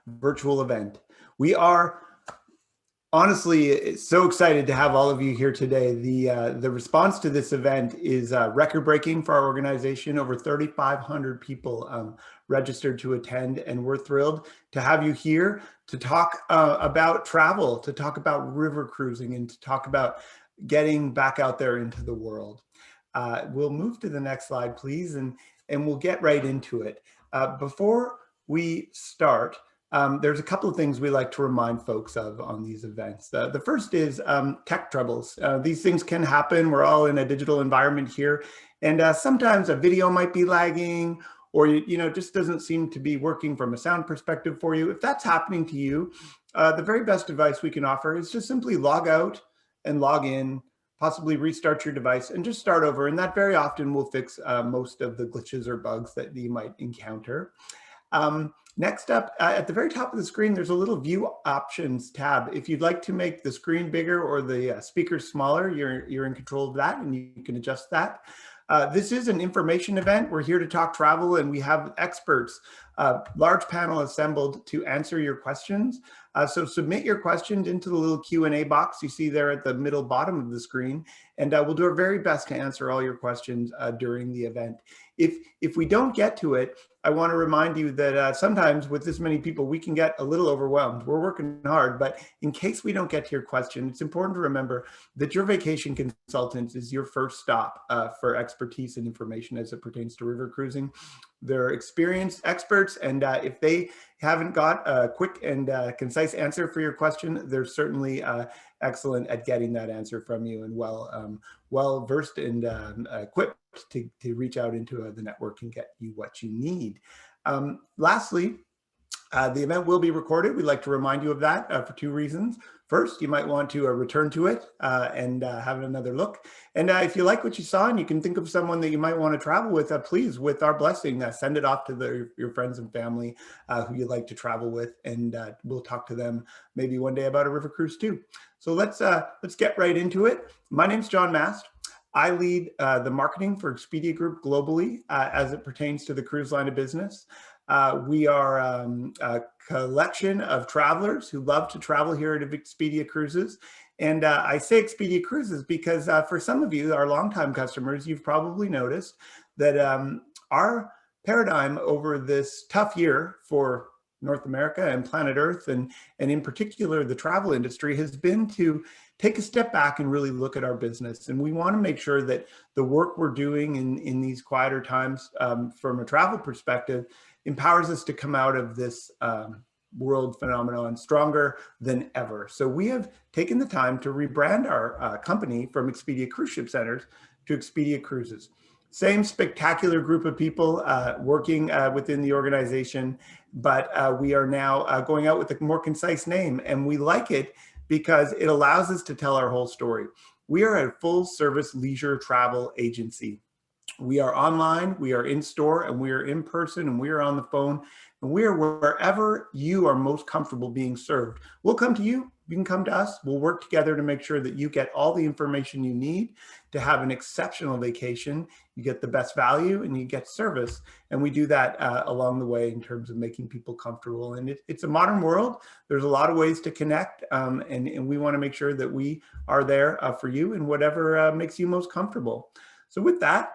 virtual event. We are honestly so excited to have all of you here today. The response to this event is record-breaking for our organization. Over 3,500 people registered to attend, and we're thrilled to have you here to talk about travel, to talk about river cruising, and to talk about getting back out there into the world. We'll move to the next slide, please, and we'll get right into it. Before we start, there's a couple of things we like to remind folks of on these events. The first is tech troubles. These things can happen. We're all in a digital environment here, and sometimes a video might be lagging, or just doesn't seem to be working from a sound perspective for you. If that's happening to you, the very best advice we can offer is just simply log out and log in, possibly restart your device and just start over. And that very often will fix most of the glitches or bugs that you might encounter. Next up, at the very top of the screen, there's a little view options tab. If you'd like to make the screen bigger or the speakers smaller, you're in control of that, and you can adjust that. This is an information event. We're here to talk travel, and we have experts, large panel assembled to answer your questions. So submit your questions into the little Q&A box you see there at the middle bottom of the screen, and we'll do our very best to answer all your questions during the event. If we don't get to it, I want to remind you that sometimes with this many people, we can get a little overwhelmed. We're working hard, but in case we don't get to your question, it's important to remember that your vacation consultant is your first stop for expertise and information as it pertains to river cruising. They're experienced experts, and if they haven't got a quick and concise answer for your question, they're certainly excellent at getting that answer from you, and well versed and equipped to reach out into the network and get you what you need. Lastly, the event will be recorded. We'd like to remind you of that for two reasons. First, you might want to return to it and have another look. And if you like what you saw and you can think of someone that you might want to travel with, please, with our blessing, send it off to your friends and family who you like to travel with, and we'll talk to them maybe one day about a river cruise too. So let's get right into it. My name's John Mast. I lead the marketing for Expedia Group globally as it pertains to the cruise line of business. We are a collection of travelers who love to travel here at Expedia Cruises. And I say Expedia Cruises because for some of you, our longtime customers, you've probably noticed that our paradigm over this tough year for North America and planet Earth, and in particular the travel industry, has been to take a step back and really look at our business. And we want to make sure that the work we're doing in these quieter times from a travel perspective empowers us to come out of this world phenomenon stronger than ever. So we have taken the time to rebrand our company from Expedia Cruise Ship Centers to Expedia Cruises. Same spectacular group of people working within the organization, but we are now going out with a more concise name, and we like it because it allows us to tell our whole story. We are a full-service leisure travel agency. We are online, we are in store, and we are in person, and we are on the phone, and we are wherever you are most comfortable being served. We'll come to you, you can come to us. We'll work together to make sure that you get all the information you need to have an exceptional vacation. You get the best value and you get service. And we do that along the way in terms of making people comfortable. And it's a modern world. There's a lot of ways to connect, and we want to make sure that we are there for you in whatever makes you most comfortable. So with that,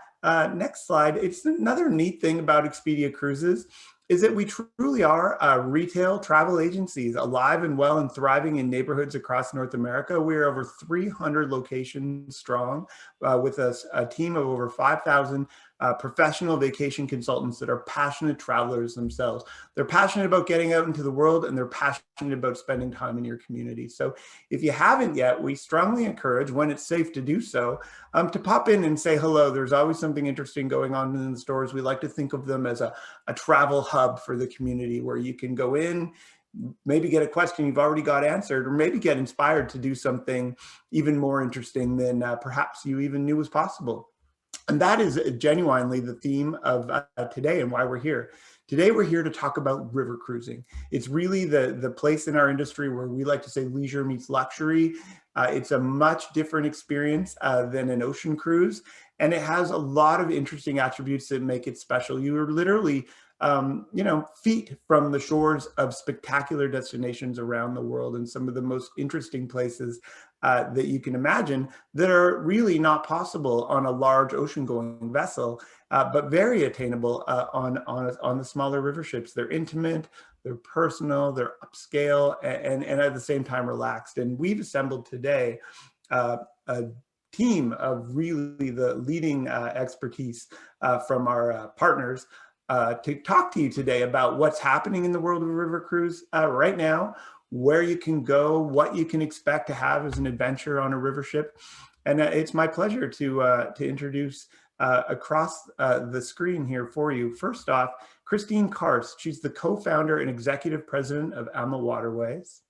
next slide. It's another neat thing about Expedia Cruises is that we truly are retail travel agencies, alive and well and thriving in neighborhoods across North America. We are over 300 locations strong with a team of over 5,000 professional vacation consultants that are passionate travelers themselves. They're passionate about getting out into the world, and they're passionate about spending time in your community. So if you haven't yet, we strongly encourage, when it's safe to do so, to pop in and say hello. There's always something interesting going on in the stores. We like to think of them as a travel hub for the community where you can go in, maybe get a question you've already got answered, or maybe get inspired to do something even more interesting than perhaps you even knew was possible. And that is genuinely the theme of today and why we're here. Today, we're here to talk about river cruising. It's really the place in our industry where we like to say leisure meets luxury. It's a much different experience than an ocean cruise, and it has a lot of interesting attributes that make it special. You are literally feet from the shores of spectacular destinations around the world and some of the most interesting places that you can imagine that are really not possible on a large ocean-going vessel, but very attainable on the smaller river ships. They're intimate, they're personal, they're upscale, and at the same time relaxed. And we've assembled today a team of really the leading expertise from our partners to talk to you today about what's happening in the world of river cruise right now, where you can go, what you can expect to have as an adventure on a river ship. And it's my pleasure to introduce across the screen here for you. First off, Christine Karst. She's the co-founder and executive president of AMA Waterways.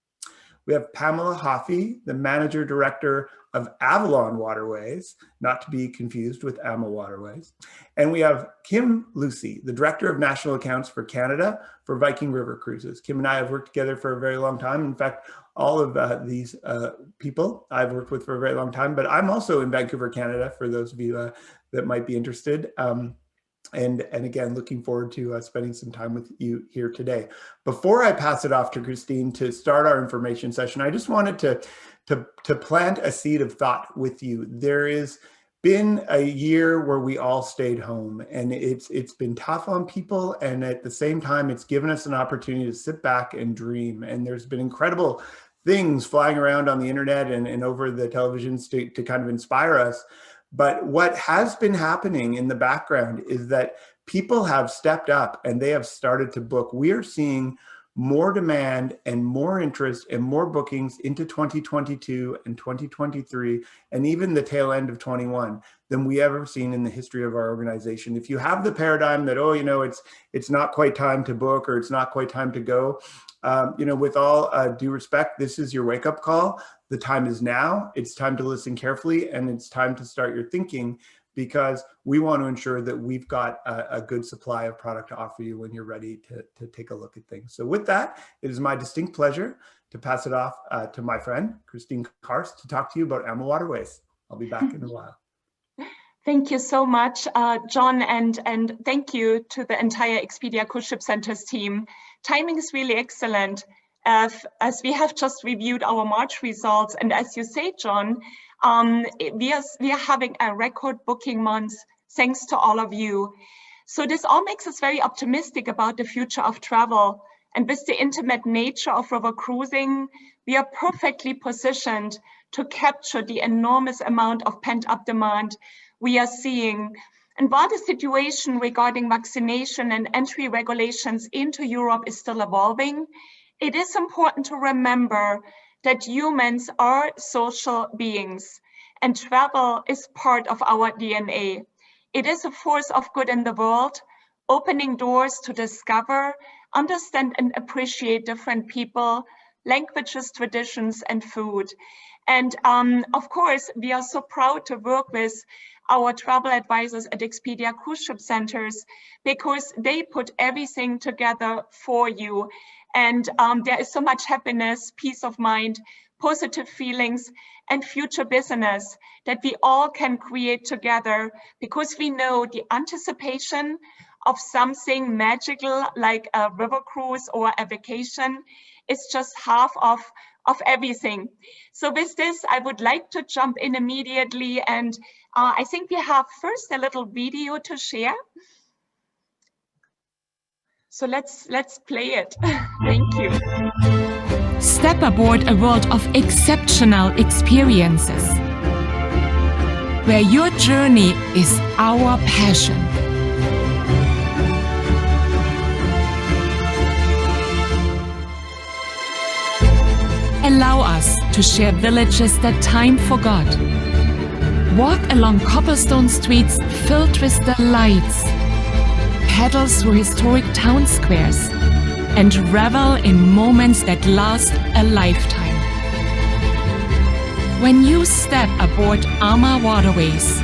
We have Pamela Hoffey, the manager director of Avalon Waterways, not to be confused with AMA Waterways. And we have Kim Lucy, the director of national accounts for Canada for Viking River Cruises. Kim and I have worked together for a very long time. In fact, all of these people I've worked with for a very long time, but I'm also in Vancouver, Canada, for those of you that might be interested. And again, looking forward to spending some time with you here today. Before I pass it off to Christine to start our information session, I just wanted to plant a seed of thought with you. There has been a year where we all stayed home, and it's been tough on people, and at the same time, it's given us an opportunity to sit back and dream. And there's been incredible things flying around on the internet and over the televisions to kind of inspire us. But what has been happening in the background is that people have stepped up and they have started to book. We are seeing more demand and more interest and more bookings into 2022 and 2023 and even the tail end of 21 than we ever seen in the history of our organization. If you have the paradigm that, oh, it's not quite time to book or it's not quite time to go, with all due respect, this is your wake-up call. The time is now. It's time to listen carefully, and it's time to start your thinking, because we want to ensure that we've got a good supply of product to offer you when you're ready to take a look at things. So with that, it is my distinct pleasure to pass it off to my friend, Christine Karst, to talk to you about AMA Waterways. I'll be back in a while. Thank you so much, John, and thank you to the entire Expedia Cruise Ship Centers team. Timing is really excellent, as we have just reviewed our March results, and as you say, John, we are having a record booking month thanks to all of you. So this all makes us very optimistic about the future of travel, and with the intimate nature of river cruising, we are perfectly positioned to capture the enormous amount of pent-up demand we are seeing. And while the situation regarding vaccination and entry regulations into Europe is still evolving, it is important to remember that humans are social beings and travel is part of our DNA. It is a force of good in the world, opening doors to discover, understand and appreciate different people, languages, traditions and food. And of course, we are so proud to work with our travel advisors at Expedia Cruise Ship Centers, because they put everything together for you. And there is so much happiness, peace of mind, positive feelings, and future business that we all can create together, because we know the anticipation of something magical like a river cruise or a vacation is just half of everything. So with this, I would like to jump in immediately, and I think we have first a little video to share. So let's play it. Thank you. Step aboard a world of exceptional experiences, where your journey is our passion. Allow us to share villages that time forgot. Walk along cobblestone streets filled with the lights. Paddle through historic town squares and revel in moments that last a lifetime. When you step aboard AMA Waterways,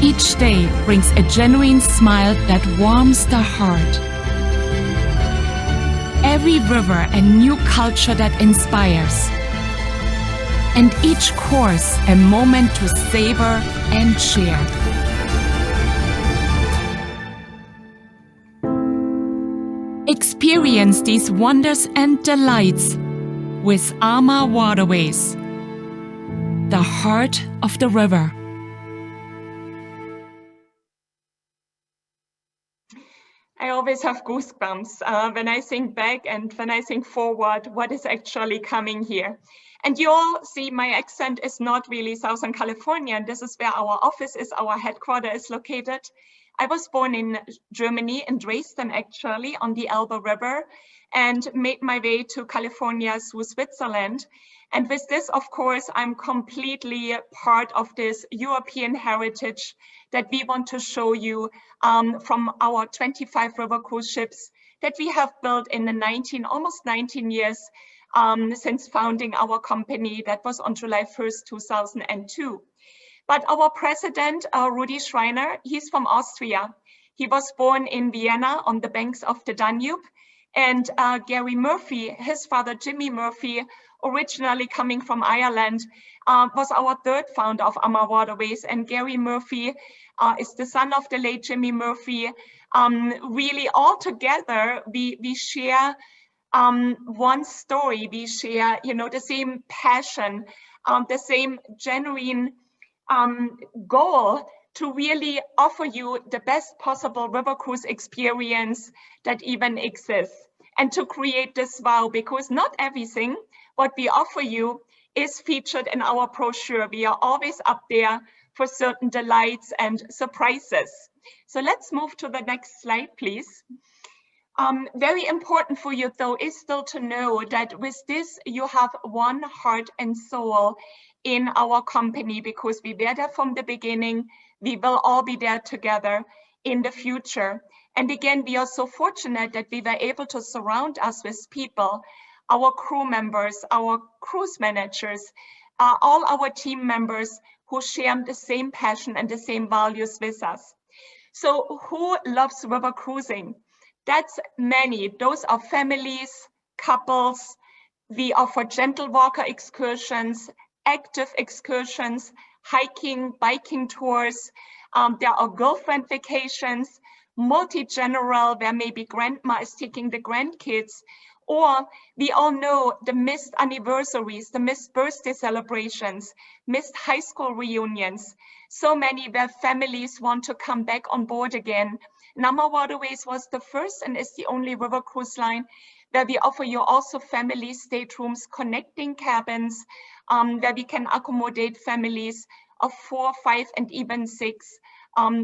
each day brings a genuine smile that warms the heart. Every river a new culture that inspires. And each course a moment to savor and share. Experience these wonders and delights with AMA Waterways, the heart of the river. I always have goosebumps when I think back and when I think forward, what is actually coming here. And you all see my accent is not really Southern California, and this is where our office is, our headquarters is located. I was born in Germany, in Dresden actually, on the Elbe River, and made my way to California through Switzerland. And with this, of course, I'm completely part of this European heritage that we want to show you from our 25 river cruise ships that we have built in the almost 19 years since founding our company. That was on July 1st, 2002. But our president, Rudi Schreiner, he's from Austria. He was born in Vienna on the banks of the Danube. And Gary Murphy, his father, Jimmy Murphy, originally coming from Ireland, was our third founder of AMA Waterways. And Gary Murphy is the son of the late Jimmy Murphy. Really all together, we share one story. We share, the same passion, the same genuine goal to really offer you the best possible river cruise experience that even exists, and to create this wow, because not everything what we offer you is featured in our brochure. We are always up there for certain delights and surprises. So let's move to the next slide, please. Very important for you though is still to know that with this you have one heart and soul in our company, because we were there from the beginning. We will all be there together in the future. And again, we are so fortunate that we were able to surround us with people, our crew members, our cruise managers, all our team members who share the same passion and the same values with us. So who loves river cruising? That's many. Those are families, couples. We offer gentle walker excursions, active excursions, hiking, biking tours. There are girlfriend vacations, multi-general, where maybe grandma is taking the grandkids, or we all know the missed anniversaries, the missed birthday celebrations, missed high school reunions. So many where families want to come back on board again. AMA Waterways was the first and is the only river cruise line where we offer you also family staterooms, connecting cabins, where we can accommodate families of 4, 5, and even 6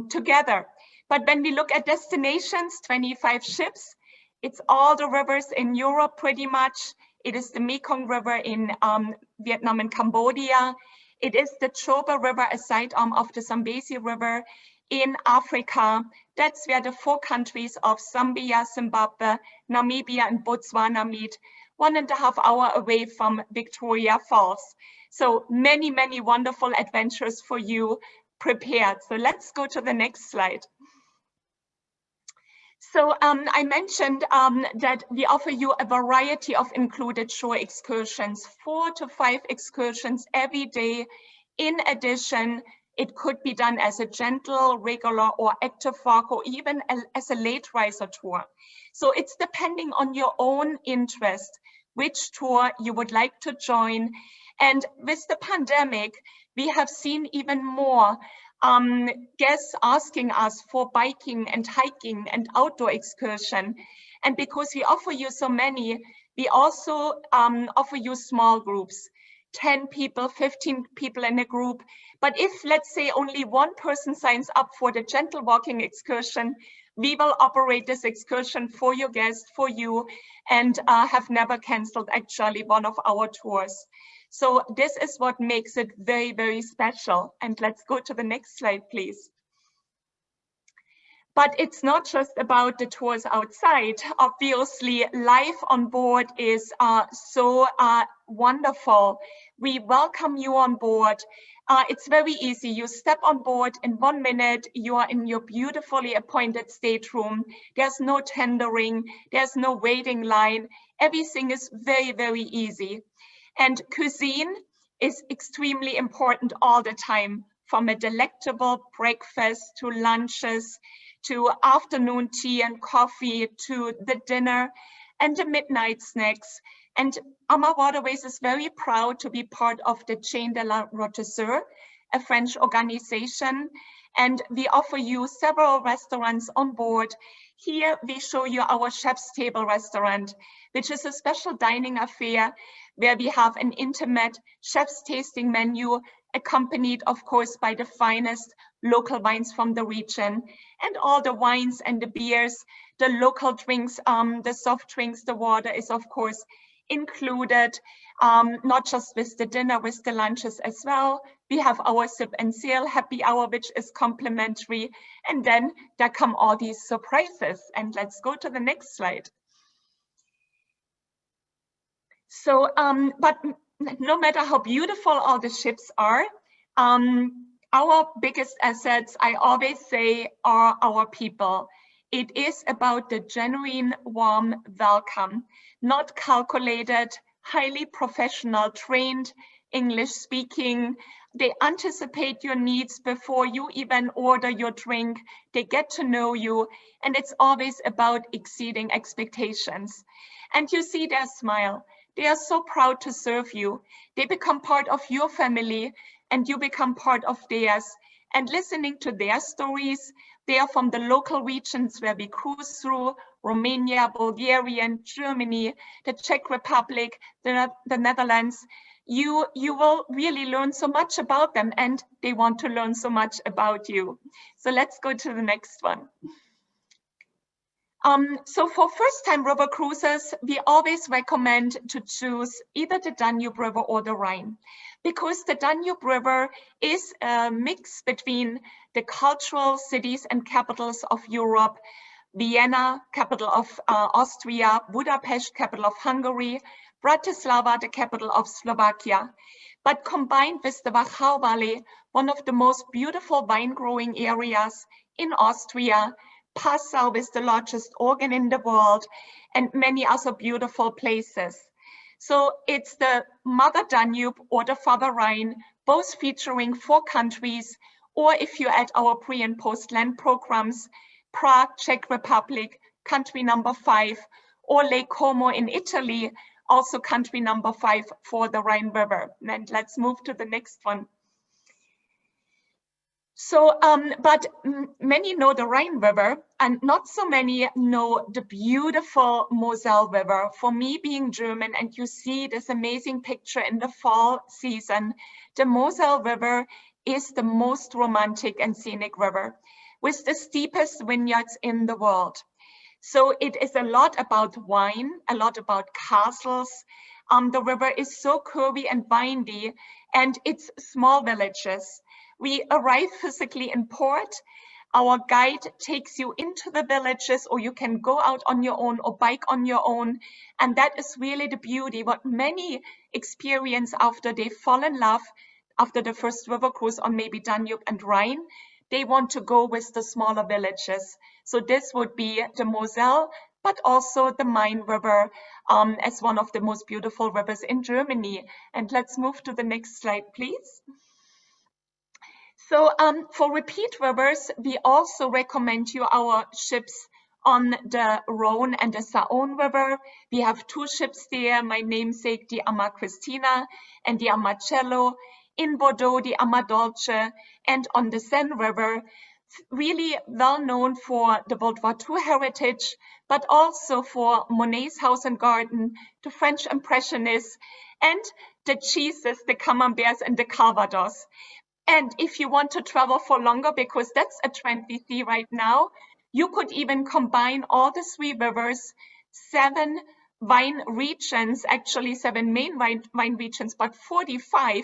together. But when we look at destinations, 25 ships, it's all the rivers in Europe pretty much. It is the Mekong River in Vietnam and Cambodia. It is the Chobe River, a side arm of the Zambezi River in Africa. That's where the 4 countries of Zambia, Zimbabwe, Namibia, and Botswana meet, 1.5 hours away from Victoria Falls. So many, many wonderful adventures for you prepared. So let's go to the next slide. So I mentioned that we offer you a variety of included shore excursions, 4 to 5 excursions every day. In addition, it could be done as a gentle, regular, or active walk, or even as a late riser tour. So it's depending on your own interest, which tour you would like to join. And with the pandemic, we have seen even more guests asking us for biking and hiking and outdoor excursion. And because we offer you so many, we also offer you small groups, 10 people, 15 people in a group. But if, let's say, only one person signs up for the gentle walking excursion, we will operate this excursion for your guest, for you, and have never canceled actually one of our tours. So this is what makes it very, very special. And let's go to the next slide, please. But it's not just about the tours outside. Obviously, life on board is so wonderful. We welcome you on board. It's very easy. You step on board in 1 minute, you are in your beautifully appointed stateroom. There's no tendering, there's no waiting line. Everything is very, very easy. And cuisine is extremely important all the time, from a delectable breakfast to lunches, to afternoon tea and coffee, to the dinner and the midnight snacks. And AMA Waterways is very proud to be part of the Chaîne de la Rôtisserie, a French organization. And we offer you several restaurants on board. Here we show you our Chef's Table restaurant, which is a special dining affair where we have an intimate chef's tasting menu, accompanied of course by the finest local wines from the region, and all the wines and the beers, the local drinks, the soft drinks, the water is of course included, not just with the dinner, with the lunches as well. We have our sip and sail happy hour, which is complimentary. And then there come all these surprises. And let's go to the next slide. So, but no matter how beautiful all the ships are, our biggest assets, I always say, are our people. It is about the genuine, warm welcome, not calculated, highly professional, trained, English speaking. They anticipate your needs before you even order your drink. They get to know you, and it's always about exceeding expectations. And you see their smile. They are so proud to serve you. They become part of your family, and you become part of theirs. And listening to their stories, they are from the local regions where we cruise through: Romania, Bulgaria, Germany, the Czech Republic, the Netherlands. You will really learn so much about them, and they want to learn so much about you. So let's go to the next one. So for first-time river cruisers, we always recommend to choose either the Danube River or the Rhine, because the Danube River is a mix between the cultural cities and capitals of Europe: Vienna, capital of Austria; Budapest, capital of Hungary; Bratislava, the capital of Slovakia. But combined with the Wachau Valley, one of the most beautiful wine growing areas in Austria, Passau is the largest organ in the world, and many other beautiful places. So it's the Mother Danube or the Father Rhine, both featuring 4 countries, or if you add our pre and post land programs, Prague, Czech Republic, country number 5, or Lake Como in Italy, also country number 5 for the Rhine River. And let's move to the next one. So, but many know the Rhine River, and not so many know the beautiful Moselle River. For me, being German, and you see this amazing picture in the fall season, the Moselle River is the most romantic and scenic river, with the steepest vineyards in the world. So it is a lot about wine, a lot about castles. The river is so curvy and windy, and it's small villages. We arrive physically in port. Our guide takes you into the villages, or you can go out on your own or bike on your own. And that is really the beauty, what many experience after they fall in love, after the first river cruise on maybe Danube and Rhine. They want to go with the smaller villages. So this would be the Moselle, but also the Main River as one of the most beautiful rivers in Germany. And let's move to the next slide, please. So for repeat rivers, we also recommend you our ships on the Rhone and the Saône River. We have 2 ships there, my namesake, the Ama Cristina and the Amacello. In Bordeaux, the Amadolce, and on the Seine River, really well known for the World War II heritage, but also for Monet's House and Garden, the French Impressionists, and the cheeses, the Camemberts and the Calvados. And if you want to travel for longer, because that's a trend we see right now, you could even combine all the 3 rivers, 7 wine regions, actually 7 main wine regions, but 45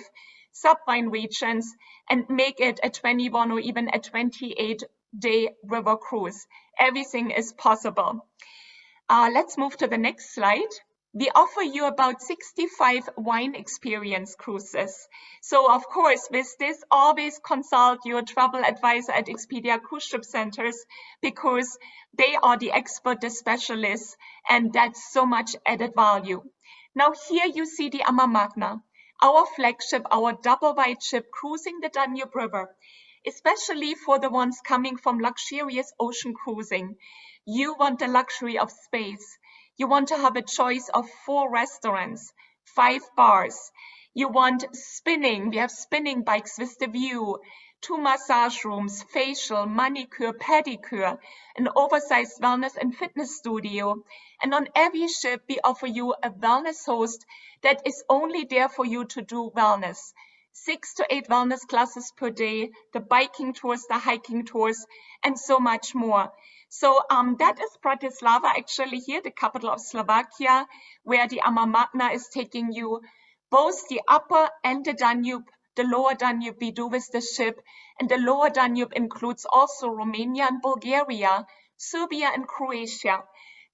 sub-wine regions, and make it a 21 or even a 28-day river cruise. Everything is possible. Let's move to the next slide. We offer you about 65 wine experience cruises. So of course, with this, always consult your travel advisor at Expedia Cruise Ship Centers, because they are the expert, the specialists, and that's so much added value. Now here you see the Ama Magna, our flagship, our double wide ship cruising the Danube River. especially for the ones coming from luxurious ocean cruising. You want the luxury of space. You want to have a choice of 4 restaurants, 5 bars. You want spinning. We have spinning bikes with the view, 2 massage rooms, facial, manicure, pedicure, an oversized wellness and fitness studio. And on every ship, we offer you a wellness host that is only there for you to do wellness. 6 to 8 wellness classes per day, the biking tours, the hiking tours, and so much more. So that is Bratislava, actually here, the capital of Slovakia, where the Ama Magna is taking you both the upper and the Danube. The lower Danube we do with the ship, and the lower Danube includes also Romania and Bulgaria, Serbia and Croatia,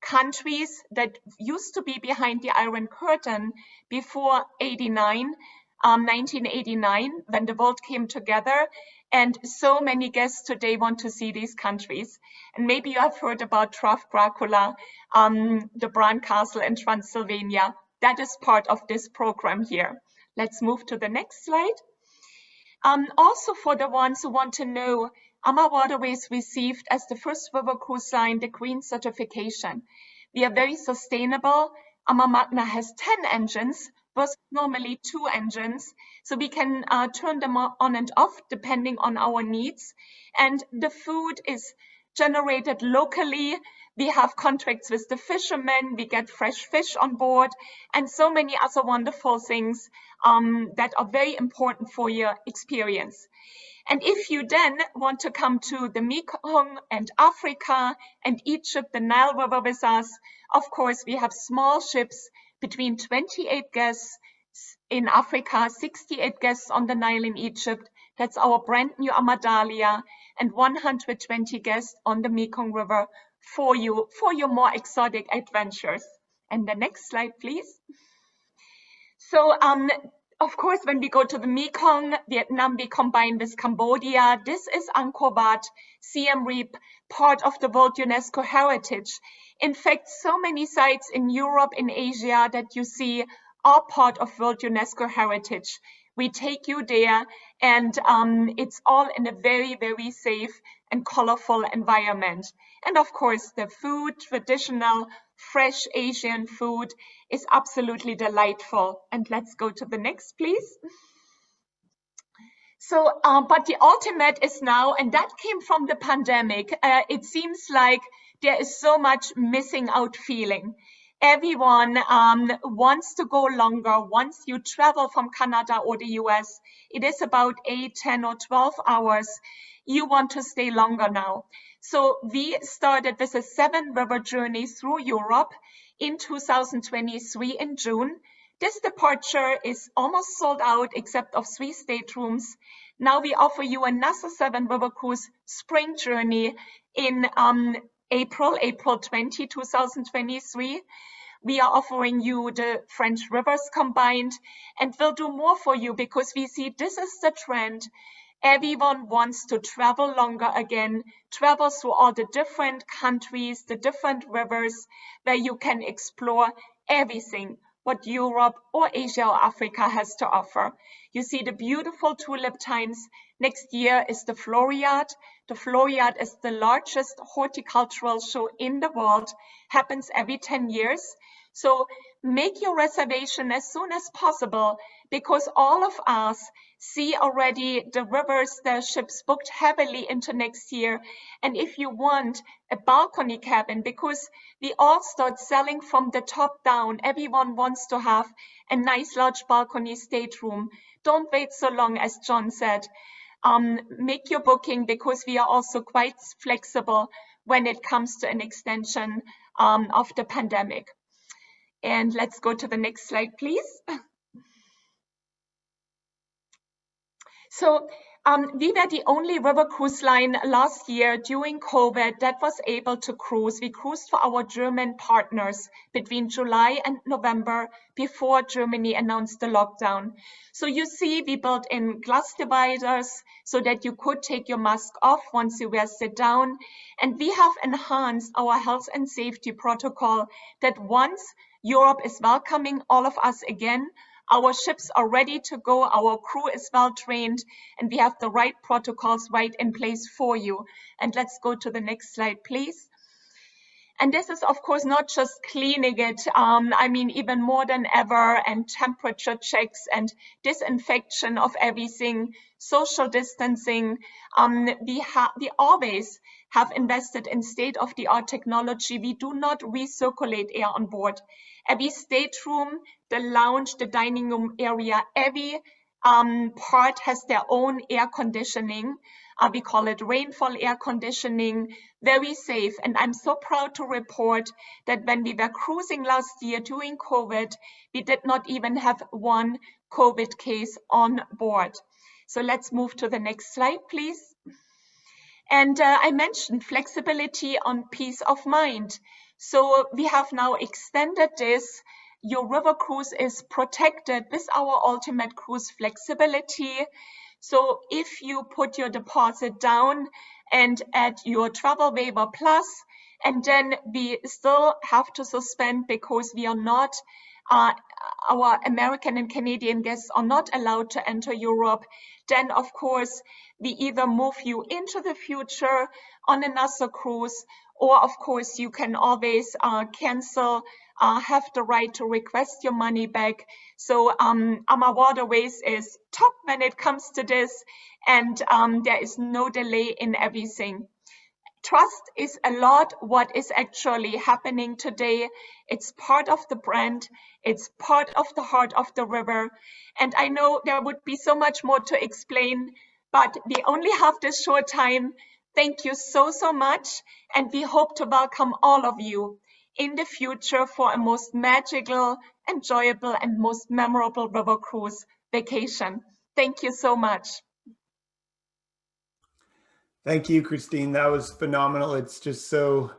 countries that used to be behind the Iron Curtain before 1989, when the world came together. And so many guests today want to see these countries. And maybe you have heard about Traf Dracula, the Bran Castle in Transylvania. That is part of this program here. Let's move to the next slide. Also for the ones who want to know, Ama Waterways received as the first river cruise line the green certification. We are very sustainable. Ama Magna has 10 engines versus normally 2 engines. So we can turn them on and off depending on our needs. And the food is generated locally. We have contracts with the fishermen. We get fresh fish on board and so many other wonderful things that are very important for your experience. And if you then want to come to the Mekong and Africa and Egypt, the Nile River with us, of course, we have small ships between 28 guests in Africa, 68 guests on the Nile in Egypt. That's our brand new Amadalia, and 120 guests on the Mekong River for your more exotic adventures. And the next slide, please. So, of course, when we go to the Mekong, Vietnam, we combine with Cambodia. This is Angkor Wat, Siem Reap, part of the World UNESCO Heritage. In fact, so many sites in Europe, in Asia that you see are part of World UNESCO Heritage. We take you there, and it's all in a very, very safe and colorful environment. And of course, the food, traditional, fresh Asian food, is absolutely delightful. And let's go to the next, please. So, but the ultimate is now, and that came from the pandemic. It seems like there is so much missing out feeling. Everyone wants to go longer. Once you travel from Canada or the US, it is about 8, 10 or 12 hours. You want to stay longer now. So we started with a 7-river journey through Europe in 2023 in June. This departure is almost sold out except of 3 staterooms. Now we offer you another 7-river cruise spring journey in April 20, 2023. We are offering you the French rivers combined, and we'll do more for you because we see this is the trend. Everyone wants to travel longer again, travel through all the different countries, the different rivers, where you can explore everything what Europe or Asia or Africa has to offer. You see the beautiful tulip times. Next year is the Floriade. The Floriade is the largest horticultural show in the world, happens every 10 years. So make your reservation as soon as possible because all of us see already the rivers, the ships booked heavily into next year. And if you want a balcony cabin, because we all start selling from the top down, everyone wants to have a nice large balcony stateroom. Don't wait so long, as John said. Make your booking because we are also quite flexible when it comes to an extension of the pandemic. And let's go to the next slide, please. So we were the only river cruise line last year during COVID that was able to cruise. We cruised for our German partners between July and November before Germany announced the lockdown. So you see, we built in glass dividers so that you could take your mask off once you were sit down. And we have enhanced our health and safety protocol that once Europe is welcoming all of us again, Our ships are ready to go, our crew is well trained, and we have the right protocols right in place for you. And let's go to the next slide, please. And this is, of course, not just cleaning it, I mean, even more than ever, and temperature checks and disinfection of everything, social distancing. We always have invested in state-of-the-art technology. We do not recirculate air on board. Every stateroom, the lounge, the dining room area, every part has their own air conditioning. We call it rainfall air conditioning, very safe. And I'm so proud to report that when we were cruising last year during COVID, we did not even have one COVID case on board. So let's move to the next slide, please. And I mentioned flexibility on peace of mind. So we have now extended this. Your river cruise is protected with our Ultimate Cruise Flexibility. So if you put your deposit down and add your Travel Waiver Plus, and then we still have to suspend because we are not, our American and Canadian guests are not allowed to enter Europe, then of course we either move you into the future on another cruise, or of course you can always cancel, have the right to request your money back. So AMA Waterways is top when it comes to this, and there is no delay in everything. Trust is a lot what is actually happening today. It's part of the brand. It's part of the heart of the river. And I know there would be so much more to explain, but we only have this short time. Thank you so, so much. And we hope to welcome all of you in the future for a most magical, enjoyable, and most memorable river cruise vacation. Thank you so much. Thank you, Christine. That was phenomenal. It's just so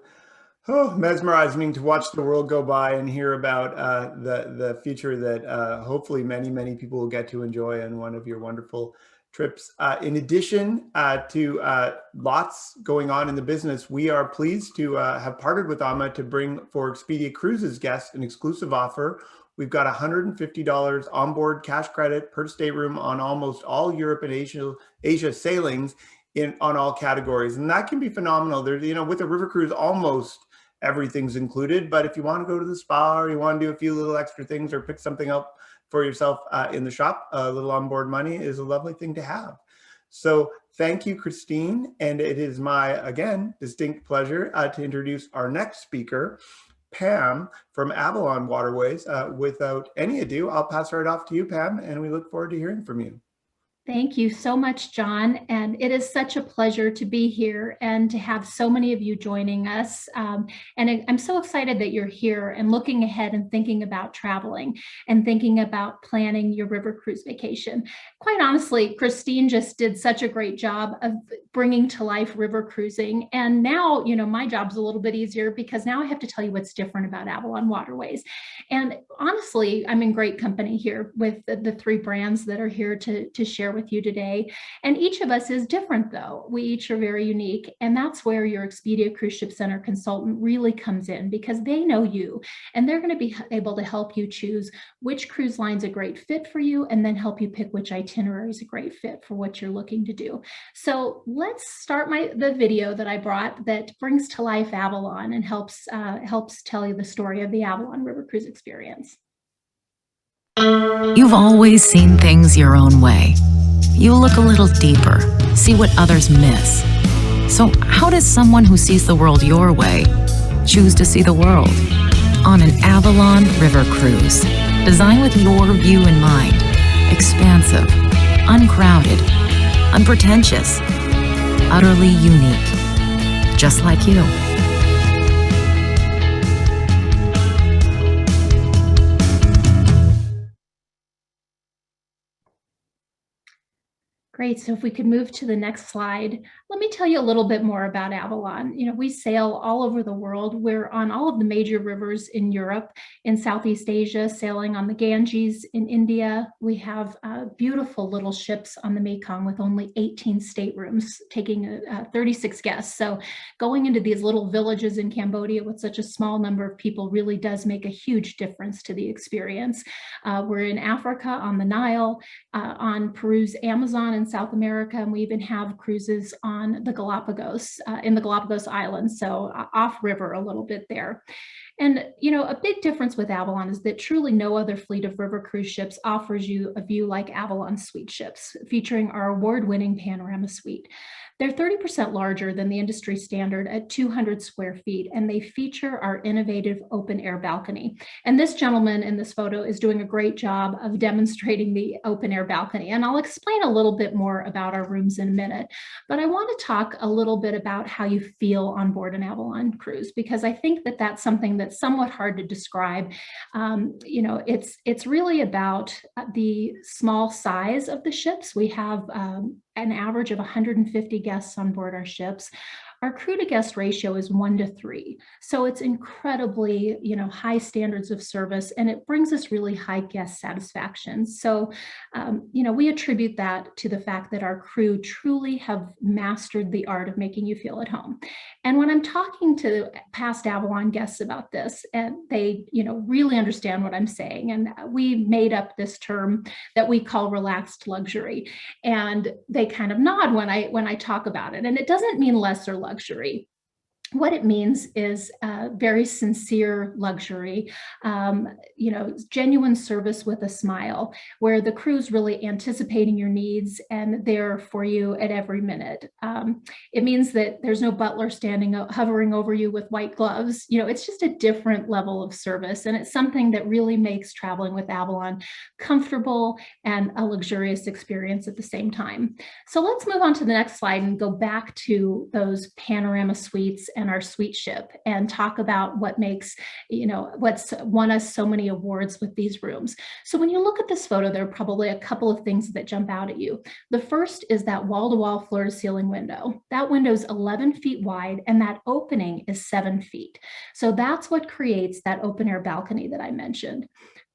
mesmerizing to watch the world go by and hear about the future that hopefully many people will get to enjoy on one of your wonderful trips. In addition to lots going on in the business, we are pleased to have partnered with AMA to bring for Expedia Cruises guests an exclusive offer. We've got $150 onboard cash credit per stateroom on almost all Europe and Asia sailings on all categories, and that can be phenomenal. There's, you know, with a river cruise, almost everything's included. But if you want to go to the spa, or you want to do a few little extra things, or pick something up for yourself in the shop, a little onboard money is a lovely thing to have. So thank you, Christine. And it is my, again, distinct pleasure to introduce our next speaker, Pam from Avalon Waterways. Without any ado, I'll pass right off to you, Pam, and we look forward to hearing from you. Thank you so much, John. And it is such a pleasure to be here and to have so many of you joining us. And I'm so excited that you're here and looking ahead and thinking about traveling and thinking about planning your river cruise vacation. Quite honestly, Christine just did such a great job of bringing to life river cruising. And now, you know, my job's a little bit easier because now I have to tell you what's different about Avalon Waterways. And honestly, I'm in great company here with the three brands that are here to share with you today. And each of us is different, though. We each are very unique. And that's where your Expedia Cruise Ship Center consultant really comes in, because they know you and they're going to be able to help you choose which cruise line's a great fit for you, and then help you pick which itinerary is a great fit for what you're looking to do. So let's start the video that I brought that brings to life Avalon and helps tell you the story of the Avalon River Cruise experience. You've always seen things your own way. You look a little deeper, see what others miss. So how does someone who sees the world your way choose to see the world? On an Avalon River Cruise, designed with your view in mind. Expansive, uncrowded, unpretentious, utterly unique, just like you. Great. So if we could move to the next slide, let me tell you a little bit more about Avalon. You know, we sail all over the world. We're on all of the major rivers in Europe, in Southeast Asia, sailing on the Ganges in India. We have beautiful little ships on the Mekong with only 18 staterooms, taking 36 guests. So going into these little villages in Cambodia with such a small number of people really does make a huge difference to the experience. We're in Africa on the Nile, on Peru's Amazon in South America, and we even have cruises on the Galapagos, in the Galapagos Islands, so off river a little bit there. And, you know, a big difference with Avalon is that truly no other fleet of river cruise ships offers you a view like Avalon Suite ships, featuring our award-winning panorama suite. They're 30% larger than the industry standard at 200 square feet, and they feature our innovative open air balcony. And this gentleman in this photo is doing a great job of demonstrating the open air balcony. And I'll explain a little bit more about our rooms in a minute, but I want to talk a little bit about how you feel on board an Avalon cruise, because I think that that's something that's somewhat hard to describe. You know, it's really about the small size of the ships. We have an average of 150 guests on board our ships. Our crew to guest ratio is 1 to 3. So it's incredibly, you know, high standards of service, and it brings us really high guest satisfaction. So, you know, we attribute that to the fact that our crew truly have mastered the art of making you feel at home. And when I'm talking to past Avalon guests about this, and they, you know, really understand what I'm saying, and we made up this term that we call relaxed luxury, and they kind of nod when I talk about it. And it doesn't mean lesser luxury. What it means is very sincere luxury, you know, genuine service with a smile, where the crew's really anticipating your needs and there for you at every minute. It means that there's no butler hovering over you with white gloves. You know, it's just a different level of service, and it's something that really makes traveling with Avalon comfortable and a luxurious experience at the same time. So let's move on to the next slide and go back to those panorama suites and our suite ship and talk about what makes, you know, what's won us so many awards with these rooms. So when you look at this photo, there are probably a couple of things that jump out at you. The first is that wall-to-wall floor-to-ceiling window. That window is 11 feet wide, and that opening is 7 feet. So that's what creates that open air balcony that I mentioned.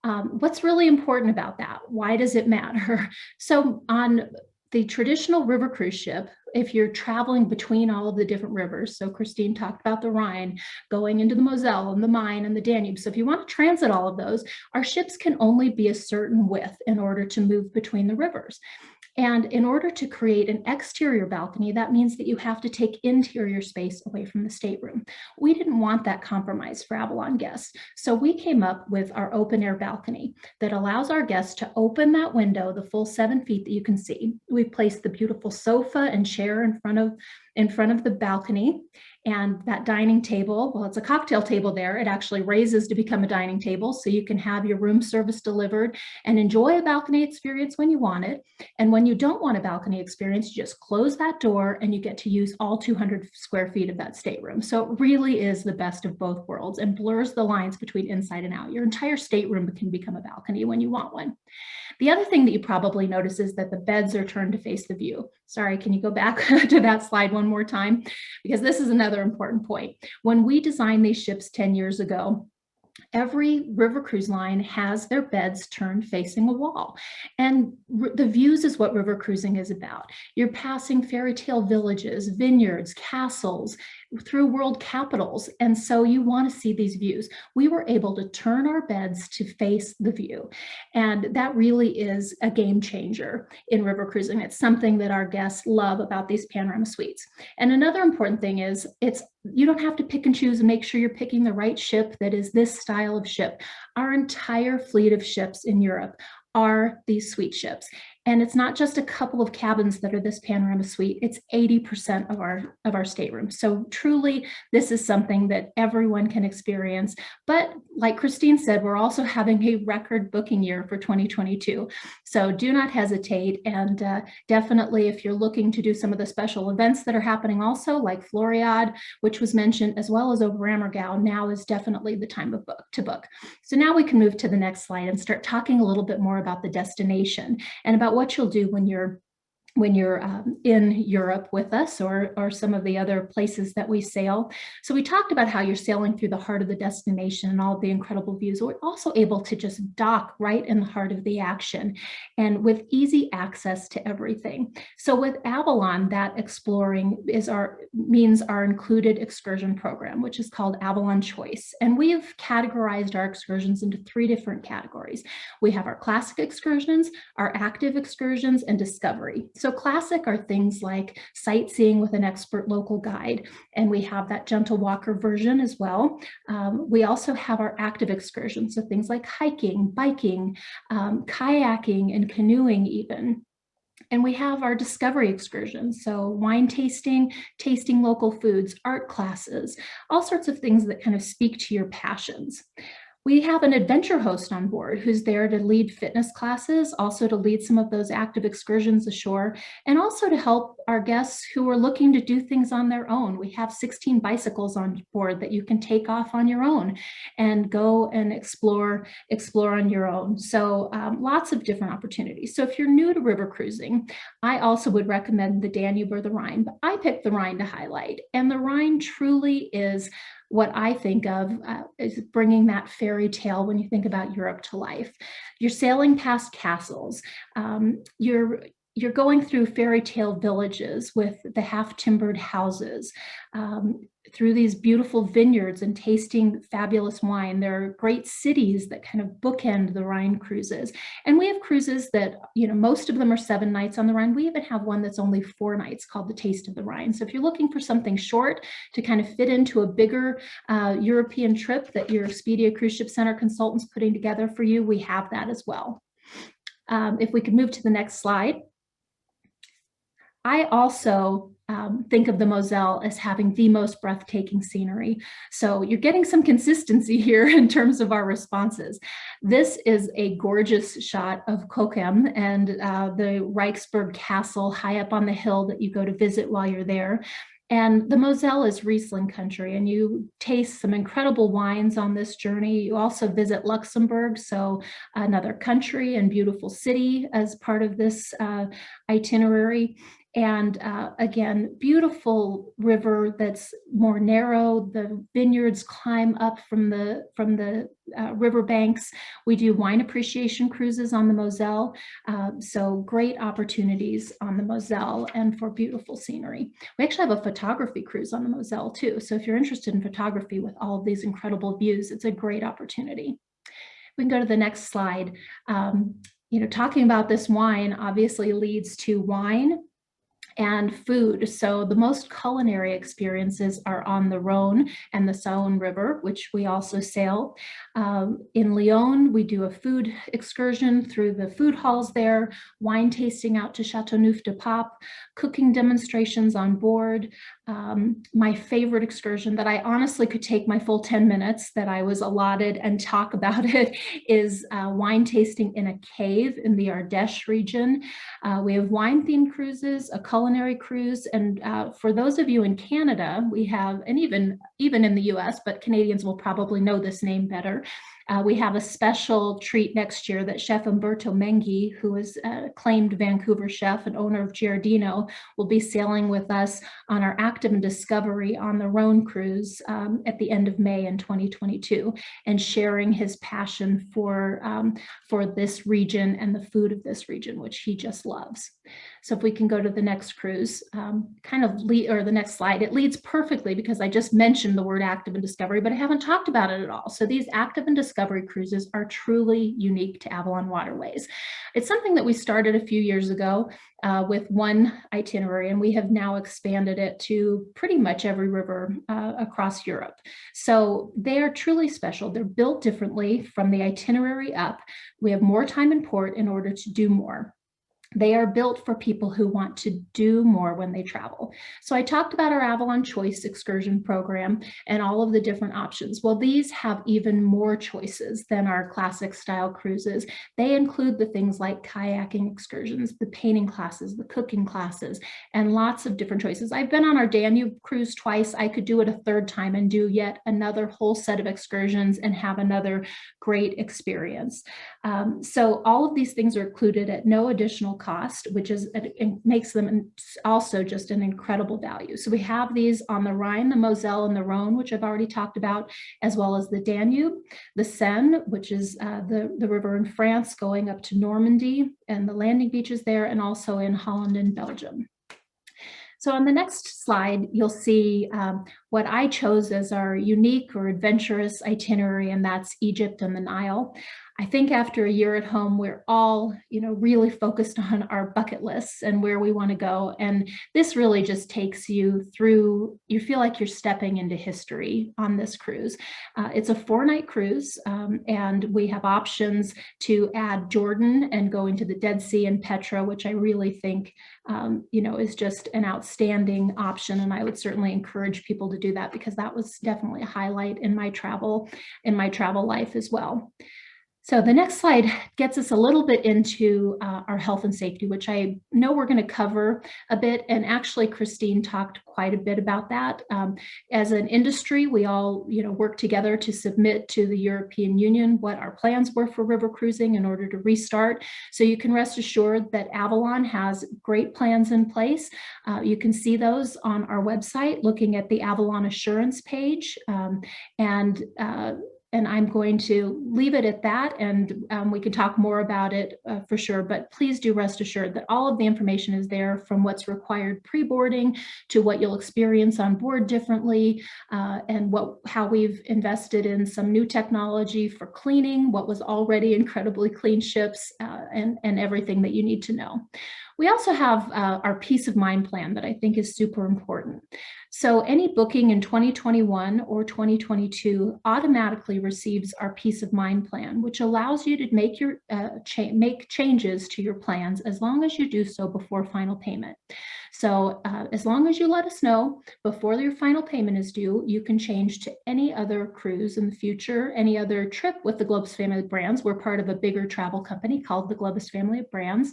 What's really important about that? Why does it matter? So on the traditional river cruise ship, if you're traveling between all of the different rivers, so Christine talked about the Rhine, going into the Moselle and the Main and the Danube. So if you want to transit all of those, our ships can only be a certain width in order to move between the rivers. And in order to create an exterior balcony, that means that you have to take interior space away from the stateroom. We didn't want that compromise for Avalon guests. So we came up with our open air balcony that allows our guests to open that window, the full 7 feet that you can see. We placed the beautiful sofa and chair in front of the balcony. And that dining table, well, it's a cocktail table there. It actually raises to become a dining table, so you can have your room service delivered and enjoy a balcony experience when you want it. And when you don't want a balcony experience, you just close that door and you get to use all 200 square feet of that stateroom. So it really is the best of both worlds and blurs the lines between inside and out. Your entire stateroom can become a balcony when you want one. The other thing that you probably notice is that the beds are turned to face the view. Sorry, can you go back to that slide one more time? Because this is another important point. When we designed these ships 10 years ago, every river cruise line has their beds turned facing a wall. And the views is what river cruising is about. You're passing fairy tale villages, vineyards, castles, through world capitals. And so you want to see these views. We were able to turn our beds to face the view. And that really is a game changer in river cruising. It's something that our guests love about these panorama suites. And another important thing is you don't have to pick and choose and make sure you're picking the right ship that is this style of ship. Our entire fleet of ships in Europe are these suite ships. And it's not just a couple of cabins that are this panorama suite, it's 80% of our staterooms. So truly, this is something that everyone can experience. But like Christine said, we're also having a record booking year for 2022. So do not hesitate. And definitely, if you're looking to do some of the special events that are happening also, like Floriade, which was mentioned, as well as over Ammergau, now is definitely the time to book. So now we can move to the next slide and start talking a little bit more about the destination and about what you'll do when you're when you're in Europe with us or some of the other places that we sail. So we talked about how you're sailing through the heart of the destination and all the incredible views. We're also able to just dock right in the heart of the action and with easy access to everything. So with Avalon, that exploring means our included excursion program, which is called Avalon Choice. And we have categorized our excursions into 3 different categories. We have our classic excursions, our active excursions, and discovery. So classic are things like sightseeing with an expert local guide, and we have that gentle walker version as well. We also have our active excursions, so things like hiking, biking, kayaking, and canoeing even. And we have our discovery excursions, so wine tasting, tasting local foods, art classes, all sorts of things that kind of speak to your passions. We have an adventure host on board who's there to lead fitness classes, also to lead some of those active excursions ashore, and also to help our guests who are looking to do things on their own. We have 16 bicycles on board that you can take off on your own and go and explore on your own. So lots of different opportunities. So if you're new to river cruising, I also would recommend the Danube or the Rhine, but I picked the Rhine to highlight. And the Rhine truly is what I think of is bringing that fairy tale when you think about Europe to life. You're sailing past castles. You're going through fairy tale villages with the half-timbered houses, through these beautiful vineyards and tasting fabulous wine. There are great cities that kind of bookend the Rhine cruises. And we have cruises that, most of them are 7 nights on the Rhine. We even have one that's only 4 nights called the Taste of the Rhine. So if you're looking for something short to kind of fit into a bigger European trip that your Expedia Cruise Ship Center consultant's putting together for you, we have that as well. If we could move to the next slide. I also think of the Moselle as having the most breathtaking scenery. So you're getting some consistency here in terms of our responses. This is a gorgeous shot of Cochem and the Reichsburg Castle high up on the hill that you go to visit while you're there. And the Moselle is Riesling country, and you taste some incredible wines on this journey. You also visit Luxembourg, so another country and beautiful city as part of this itinerary. And again, beautiful river that's more narrow. The vineyards climb up from the river banks. We do wine appreciation cruises on the Moselle. So great opportunities on the Moselle and for beautiful scenery. We actually have a photography cruise on the Moselle too. So if you're interested in photography with all of these incredible views, it's a great opportunity. We can go to the next slide. Talking about this wine obviously leads to wine and food. So the most culinary experiences are on the Rhone and the Saône River, which we also sail. In Lyon, we do a food excursion through the food halls there, wine tasting out to Châteauneuf-du-Pape, cooking demonstrations on board. My favorite excursion that I honestly could take my full 10 minutes that I was allotted and talk about it is wine tasting in a cave in the Ardèche region. We have wine-themed cruises, a culinary cruise, and for those of you in Canada, we have, and even in the US, but Canadians will probably know this name better, we have a special treat next year that Chef Umberto Menghi, who is a acclaimed Vancouver chef and owner of Giardino, will be sailing with us on our Active and Discovery on the Rhone cruise at the end of May in 2022, and sharing his passion for this region and the food of this region, which he just loves. So if we can go to the next cruise, the next slide, it leads perfectly because I just mentioned the word Active and Discovery, but I haven't talked about it at all. So these Active and Discovery cruises are truly unique to Avalon Waterways. It's something that we started a few years ago with one itinerary, and we have now expanded it to pretty much every river across Europe. So they are truly special. They're built differently from the itinerary up. We have more time in port in order to do more. They are built for people who want to do more when they travel. So I talked about our Avalon Choice excursion program and all of the different options. Well, these have even more choices than our classic style cruises. They include the things like kayaking excursions, the painting classes, the cooking classes, and lots of different choices. I've been on our Danube cruise twice. I could do it a third time and do yet another whole set of excursions and have another great experience. So all of these things are included at no additional cost, which is, it makes them also just an incredible value. So we have these on the Rhine, the Moselle, and the Rhone, which I've already talked about, as well as the Danube, the Seine, which is the river in France going up to Normandy and the landing beaches there, and also in Holland and Belgium. So on the next slide, you'll see what I chose as our unique or adventurous itinerary, and that's Egypt and the Nile. I think after a year at home, we're all, really focused on our bucket lists and where we want to go. And this really just takes you through, you feel like you're stepping into history on this cruise. It's a 4-night cruise, and we have options to add Jordan and going to the Dead Sea and Petra, which I really think, is just an outstanding option. And I would certainly encourage people to do that, because that was definitely a highlight in my travel life as well. So the next slide gets us a little bit into our health and safety, which I know we're going to cover a bit. And actually, Christine talked quite a bit about that. As an industry, we all, work together to submit to the European Union what our plans were for river cruising in order to restart. So you can rest assured that Avalon has great plans in place. You can see those on our website, looking at the Avalon Assurance page. And I'm going to leave it at that, and we can talk more about it for sure, but please do rest assured that all of the information is there, from what's required pre-boarding to what you'll experience on board differently, and how we've invested in some new technology for cleaning what was already incredibly clean ships, and everything that you need to know. We also have our peace of mind plan that I think is super important. So any booking in 2021 or 2022 automatically receives our peace of mind plan, which allows you to make make changes to your plans as long as you do so before final payment. So as long as you let us know before your final payment is due, you can change to any other cruise in the future, any other trip with the Globus family of brands. We're part of a bigger travel company called the Globus family of brands,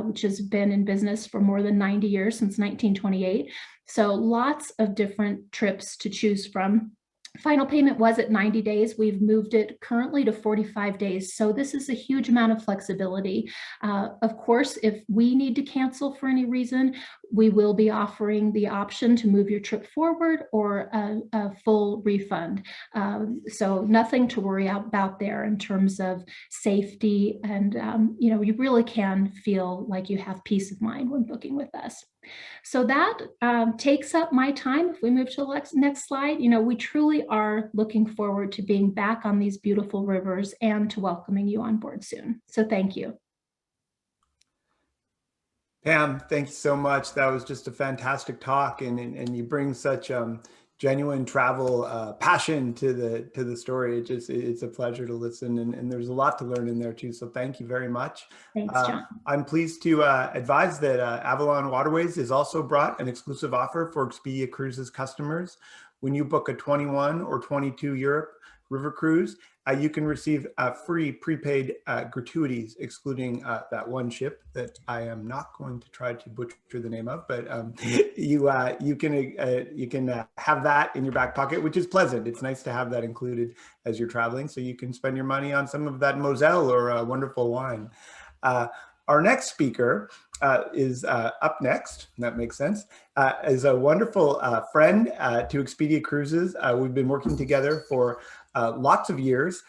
which has been in business for more than 90 years, since 1928. So lots of different trips to choose from. Final payment was at 90 days. We've moved it currently to 45 days. So this is a huge amount of flexibility. Of course, if we need to cancel for any reason, we will be offering the option to move your trip forward or a full refund. So nothing to worry about there in terms of safety. And, you really can feel like you have peace of mind when booking with us. So that takes up my time. If we move to the next slide, we truly are looking forward to being back on these beautiful rivers and to welcoming you on board soon. So thank you. Pam, thank you so much. That was just a fantastic talk, and you bring such genuine travel passion to the story. It's a pleasure to listen, and there's a lot to learn in there too. So thank you very much. Thanks, John. I'm pleased to advise that Avalon Waterways has also brought an exclusive offer for Expedia Cruises customers. When you book a 21 or 22 Europe river cruise, you can receive free prepaid gratuities, excluding that one ship that I am not going to try to butcher the name of, but you can have that in your back pocket, which is pleasant. It's nice to have that included as you're traveling, so you can spend your money on some of that Moselle or wonderful wine. Our next speaker is up next, that makes sense, is a wonderful friend to Expedia Cruises. We've been working together for lots of years.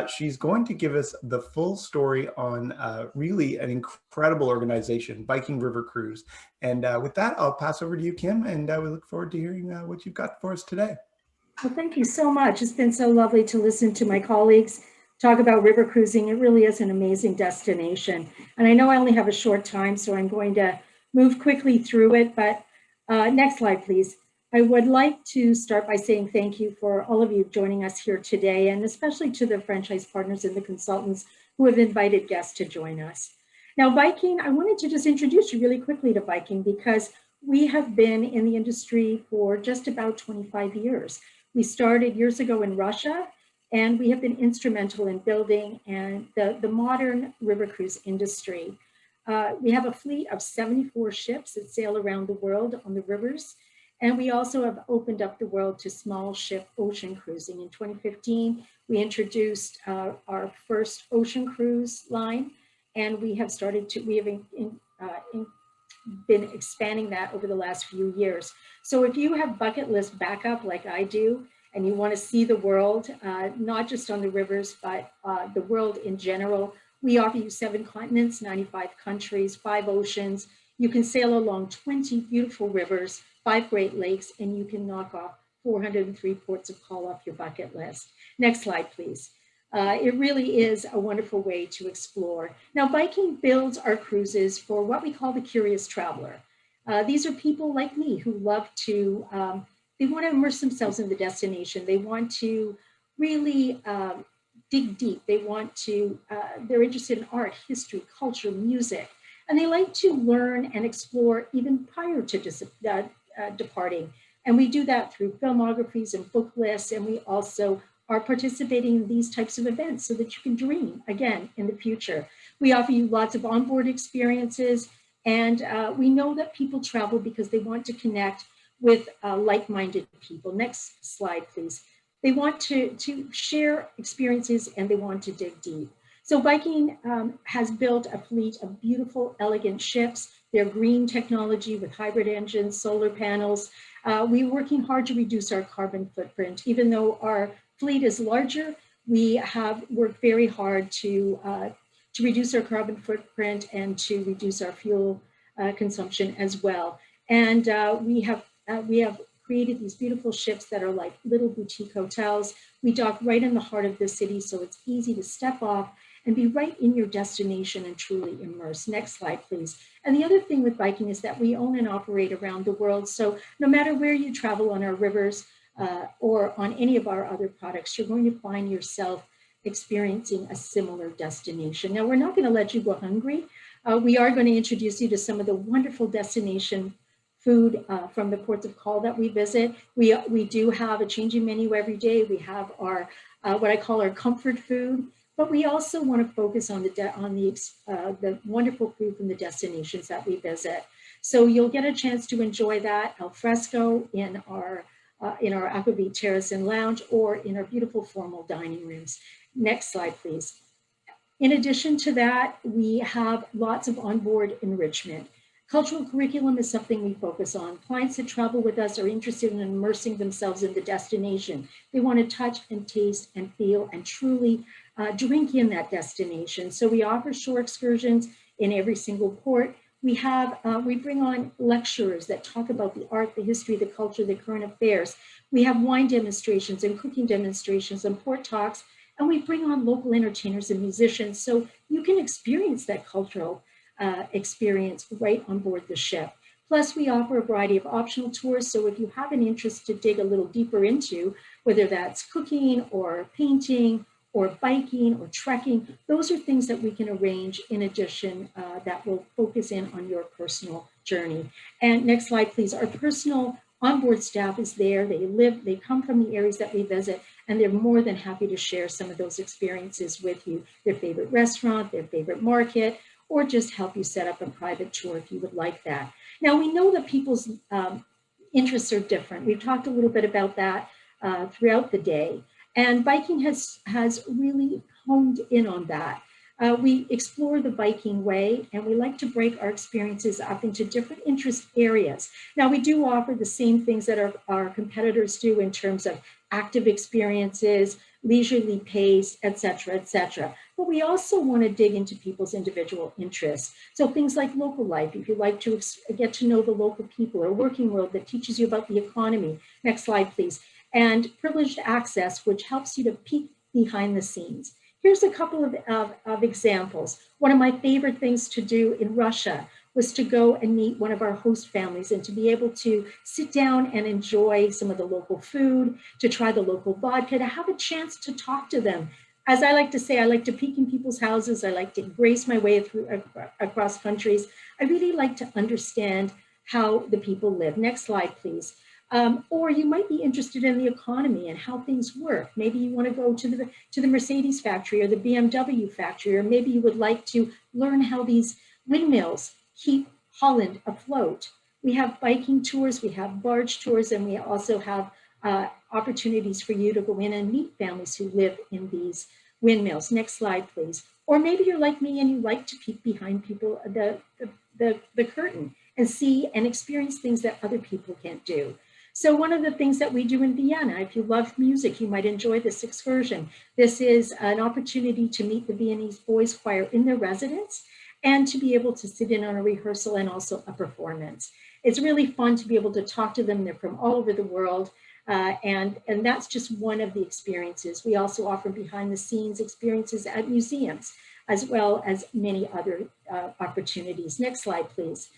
She's going to give us the full story on really an incredible organization, Viking River Cruise. And with that, I'll pass over to you, Kim, and we look forward to hearing what you've got for us today. Well, thank you so much. It's been so lovely to listen to my colleagues talk about river cruising. It really is an amazing destination. And I know I only have a short time, so I'm going to move quickly through it, but next slide, please. I would like to start by saying thank you for all of you joining us here today, and especially to the franchise partners and the consultants who have invited guests to join us. Now, Viking, I wanted to just introduce you really quickly to Viking because we have been in the industry for just about 25 years. We started years ago in Russia, and we have been instrumental in building the modern river cruise industry. We have a fleet of 74 ships that sail around the world on the rivers. And we also have opened up the world to small ship ocean cruising. In 2015, we introduced our first ocean cruise line, and we have been expanding that over the last few years. So if you have bucket list backup like I do, and you want to see the world, not just on the rivers, but the world in general, we offer you 7 continents, 95 countries, 5 oceans. You can sail along 20 beautiful rivers, 5 Great Lakes, and you can knock off 403 ports of call off your bucket list. Next slide, please. It really is a wonderful way to explore. Now, Viking builds our cruises for what we call the curious traveler. These are people like me who love to, they want to immerse themselves in the destination. They want to really dig deep. They want to, they're interested in art, history, culture, music, and they like to learn and explore even prior to departing. And we do that through filmographies and book lists, and we also are participating in these types of events so that you can dream again in the future. We offer you lots of onboard experiences, and we know that people travel because they want to connect with like-minded people. Next slide, please. They want to share experiences and they want to dig deep. So Viking has built a fleet of beautiful, elegant ships. They're green technology with hybrid engines, solar panels. We're working hard to reduce our carbon footprint. Even though our fleet is larger, we have worked very hard to reduce our carbon footprint and to reduce our fuel consumption as well. And we have created these beautiful ships that are like little boutique hotels. We dock right in the heart of the city, so it's easy to step off and be right in your destination and truly immerse. Next slide, please. And the other thing with Viking is that we own and operate around the world. So no matter where you travel on our rivers or on any of our other products, you're going to find yourself experiencing a similar destination. Now, we're not going to let you go hungry. We are going to introduce you to some of the wonderful destination food from the ports of call that we visit. We do have a changing menu every day. We have our what I call our comfort food, but we also want to focus on the wonderful food from the destinations that we visit. So you'll get a chance to enjoy that al fresco in our Aquavit Terrace and Lounge or in our beautiful formal dining rooms. Next slide, please. In addition to that, we have lots of onboard enrichment. Cultural curriculum is something we focus on. Clients that travel with us are interested in immersing themselves in the destination. They want to touch and taste and feel and truly drink in that destination. So we offer shore excursions in every single port. We bring on lecturers that talk about the art, the history, the culture, the current affairs. We have wine demonstrations and cooking demonstrations and port talks, and we bring on local entertainers and musicians so you can experience that cultural experience right on board the ship. Plus, we offer a variety of optional tours. So if you have an interest to dig a little deeper into, whether that's cooking or painting or biking or trekking, those are things that we can arrange in addition that will focus in on your personal journey. And next slide, please. Our personal onboard staff is there. They come from the areas that we visit, and they're more than happy to share some of those experiences with you, their favorite restaurant, their favorite market, or just help you set up a private tour if you would like that. Now, we know that people's interests are different. We've talked a little bit about that throughout the day. And Viking has really honed in on that. We explore the Viking way, and we like to break our experiences up into different interest areas. Now, we do offer the same things that our competitors do in terms of active experiences, leisurely pace, et cetera, et cetera. But we also want to dig into people's individual interests. So things like local life, if you like to get to know the local people, or working world that teaches you about the economy. Next slide, please. And privileged access, which helps you to peek behind the scenes. Here's a couple of examples. One of my favorite things to do in Russia was to go and meet one of our host families and to be able to sit down and enjoy some of the local food, to try the local vodka, to have a chance to talk to them. As I like to say, I like to peek in people's houses. I like to grace my way through across countries. I really like to understand how the people live. Next slide, please. Or you might be interested in the economy and how things work. Maybe you want to go to the Mercedes factory or the BMW factory, or maybe you would like to learn how these windmills keep Holland afloat. We have biking tours, we have barge tours, and we also have opportunities for you to go in and meet families who live in these windmills. Next slide, please. Or maybe you're like me and you like to peek behind people, the curtain, and see and experience things that other people can't do. So one of the things that we do in Vienna, if you love music, you might enjoy this excursion. This is an opportunity to meet the Viennese Boys Choir in their residence and to be able to sit in on a rehearsal and also a performance. It's really fun to be able to talk to them. They're from all over the world. And that's just one of the experiences. We also offer behind the scenes experiences at museums, as well as many other opportunities. Next slide, please.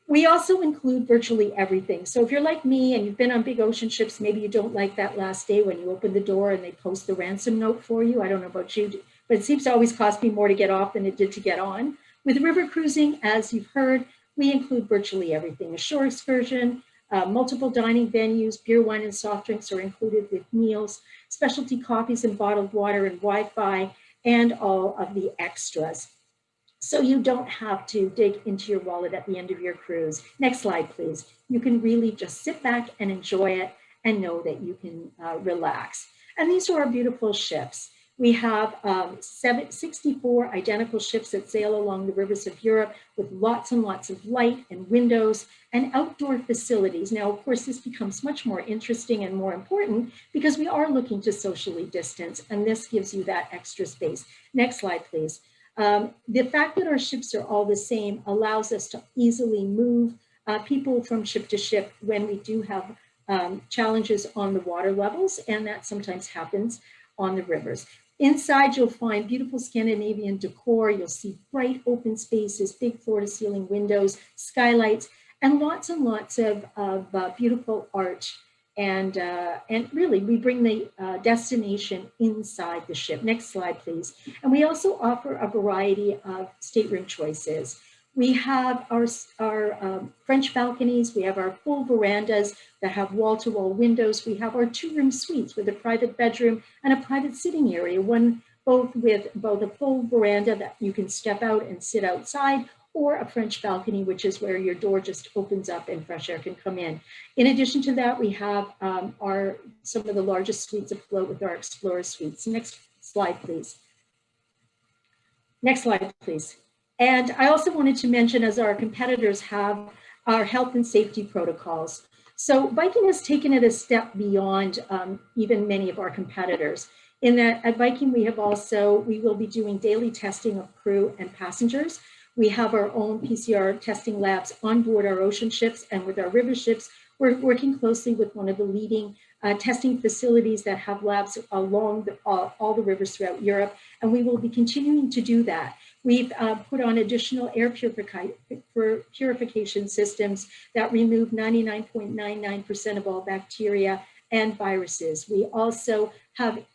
We also include virtually everything. So if you're like me and you've been on big ocean ships, maybe you don't like that last day when you open the door and they post the ransom note for you. I don't know about you, but it seems to always cost me more to get off than it did to get on. With river cruising, as you've heard, we include virtually everything. A shore excursion, multiple dining venues, beer, wine, and soft drinks are included with meals, specialty coffees and bottled water and Wi-Fi, and all of the extras. So you don't have to dig into your wallet at the end of your cruise. Next slide, please. You can really just sit back and enjoy it and know that you can relax. And these are our beautiful ships. We have 64 identical ships that sail along the rivers of Europe with lots and lots of light and windows and outdoor facilities. Now, of course, this becomes much more interesting and more important because we are looking to socially distance, and this gives you that extra space. Next slide, please. The fact that our ships are all the same allows us to easily move people from ship to ship when we do have challenges on the water levels, and that sometimes happens on the rivers. Inside, you'll find beautiful Scandinavian decor. You'll see bright open spaces, big floor-to-ceiling windows, skylights, and lots of beautiful art. And really, we bring the destination inside the ship. Next slide, please. And we also offer a variety of stateroom choices. We have our French balconies. We have our full verandas that have wall-to-wall windows. We have our two-room suites with a private bedroom and a private sitting area, both with a full veranda that you can step out and sit outside, or a French balcony, which is where your door just opens up and fresh air can come in. In addition to that, we have some of the largest suites afloat with our Explorer suites. Next slide, please. Next slide, please. And I also wanted to mention, as our competitors have, our health and safety protocols. So Viking has taken it a step beyond even many of our competitors. In that at Viking, we will be doing daily testing of crew and passengers. We have our own PCR testing labs on board our ocean ships, and with our river ships, we're working closely with one of the leading testing facilities that have labs along all the rivers throughout Europe, and we will be continuing to do that. We've put on additional air purification systems that remove 99.99% of all bacteria and viruses. We also have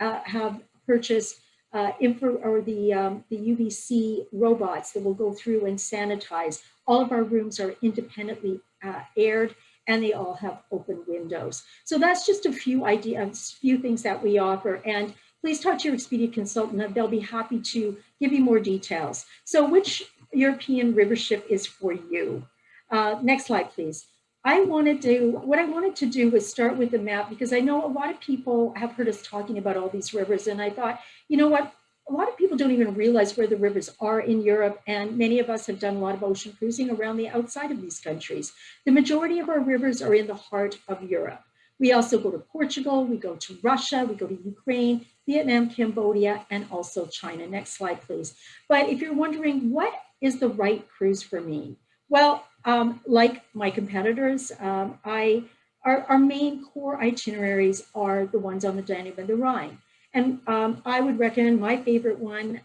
purchased the UVC robots that will go through and sanitize. All of our rooms are independently aired, and they all have open windows. So that's just a few things that we offer. And please talk to your Expedia consultant. They'll be happy to give you more details. So which European river ship is for you? Next slide, please. What I wanted to do was start with the map, because I know a lot of people have heard us talking about all these rivers, and I thought, you know what? A lot of people don't even realize where the rivers are in Europe, and many of us have done a lot of ocean cruising around the outside of these countries. The majority of our rivers are in the heart of Europe. We also go to Portugal, we go to Russia, we go to Ukraine, Vietnam, Cambodia, and also China. Next slide, please. But if you're wondering, what is the right cruise for me? Well, like my competitors, our main core itineraries are the ones on the Danube and the Rhine. And I would recommend, my favorite one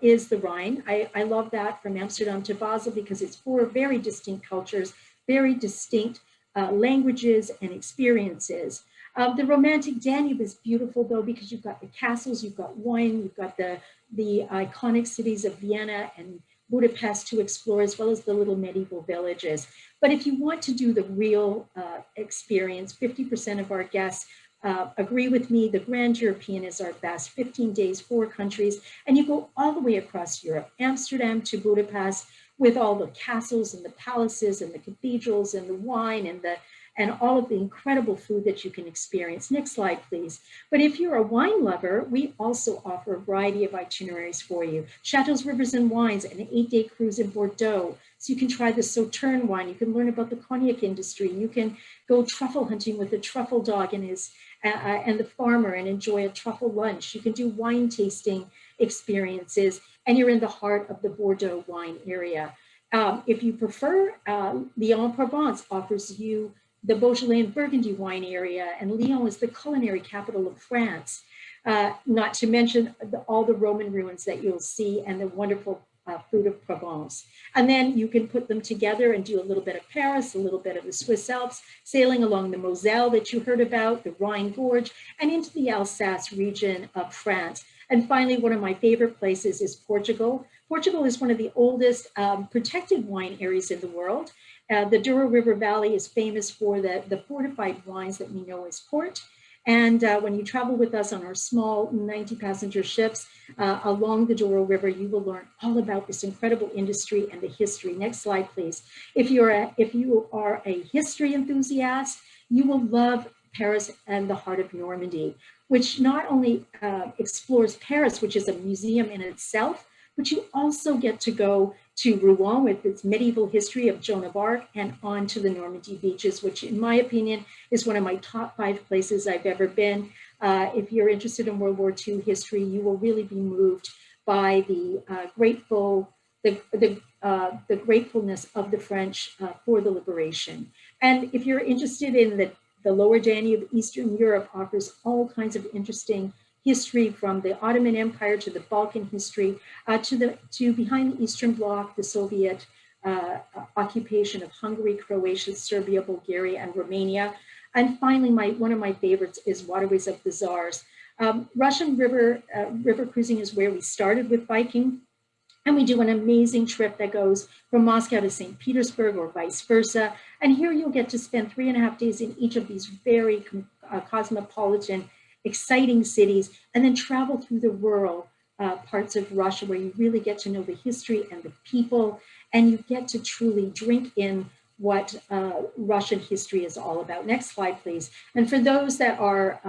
is the Rhine. I love that, from Amsterdam to Basel, because it's four very distinct cultures, very distinct languages and experiences. The romantic Danube is beautiful, though, because you've got the castles, you've got wine, you've got the iconic cities of Vienna and Budapest to explore, as well as the little medieval villages. But if you want to do the real experience, 50% of our guests agree with me, the Grand European is our best. 15 days, 4 countries, and you go all the way across Europe, Amsterdam to Budapest, with all the castles and the palaces and the cathedrals and the wine and all of the incredible food that you can experience. Next slide, please. But if you're a wine lover, we also offer a variety of itineraries for you. Chateaus, Rivers, and Wines, an 8-day cruise in Bordeaux. So you can try the Sauterne wine. You can learn about the cognac industry. You can go truffle hunting with the truffle dog and the farmer and enjoy a truffle lunch. You can do wine tasting experiences, and you're in the heart of the Bordeaux wine area. If you prefer, Lyon-Provence offers you the Beaujolais and Burgundy wine area, and Lyon is the culinary capital of France, not to mention all the Roman ruins that you'll see and the wonderful food of Provence. And then you can put them together and do a little bit of Paris, a little bit of the Swiss Alps, sailing along the Moselle that you heard about, the Rhine Gorge, and into the Alsace region of France. And finally, one of my favorite places is Portugal. Portugal is one of the oldest protected wine areas in the world. The Douro River Valley is famous for the fortified wines that we know as port. And when you travel with us on our small 90-passenger ships along the Douro River, you will learn all about this incredible industry and the history. Next slide, please. If you are a history enthusiast, you will love Paris and the heart of Normandy, which not only explores Paris, which is a museum in itself, but you also get to go to Rouen with its medieval history of Joan of Arc and on to the Normandy beaches, which in my opinion is one of my top 5 places I've ever been. If you're interested in World War II history, you will really be moved by the gratefulness of the French for the liberation. And if you're interested in the Lower Danube, Eastern Europe offers all kinds of interesting history, from the Ottoman Empire to the Balkan history, to behind the Eastern Bloc, the Soviet occupation of Hungary, Croatia, Serbia, Bulgaria, and Romania. And finally, one of my favorites is Waterways of the Tsars. Russian river cruising is where we started with biking. And we do an amazing trip that goes from Moscow to St. Petersburg or vice versa. And here you'll get to spend 3.5 days in each of these very cosmopolitan, exciting cities, and then travel through the rural parts of Russia where you really get to know the history and the people, and you get to truly drink in what Russian history is all about. Next slide, please. And for those that are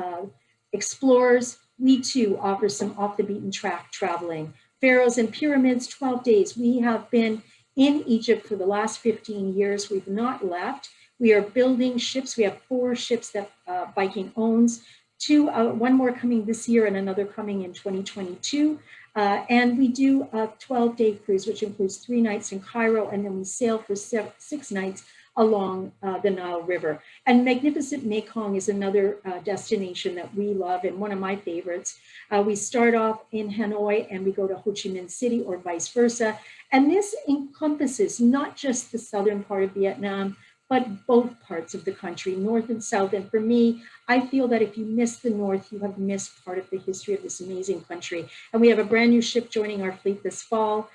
explorers, we too offer some off the beaten track traveling. Pharaohs and Pyramids, 12 days. We have been in Egypt for the last 15 years. We've not left. We are building ships. We have 4 ships that Viking owns. One more coming this year and another coming in 2022. And we do a 12-day cruise, which includes 3 nights in Cairo, and then we sail for 6 nights along the Nile River. And Magnificent Mekong is another destination that we love and one of my favorites. We start off in Hanoi and we go to Ho Chi Minh City or vice versa. And this encompasses not just the southern part of Vietnam, but both parts of the country, north and south. And for me, I feel that if you miss the north, you have missed part of the history of this amazing country. And we have a brand new ship joining our fleet this fall,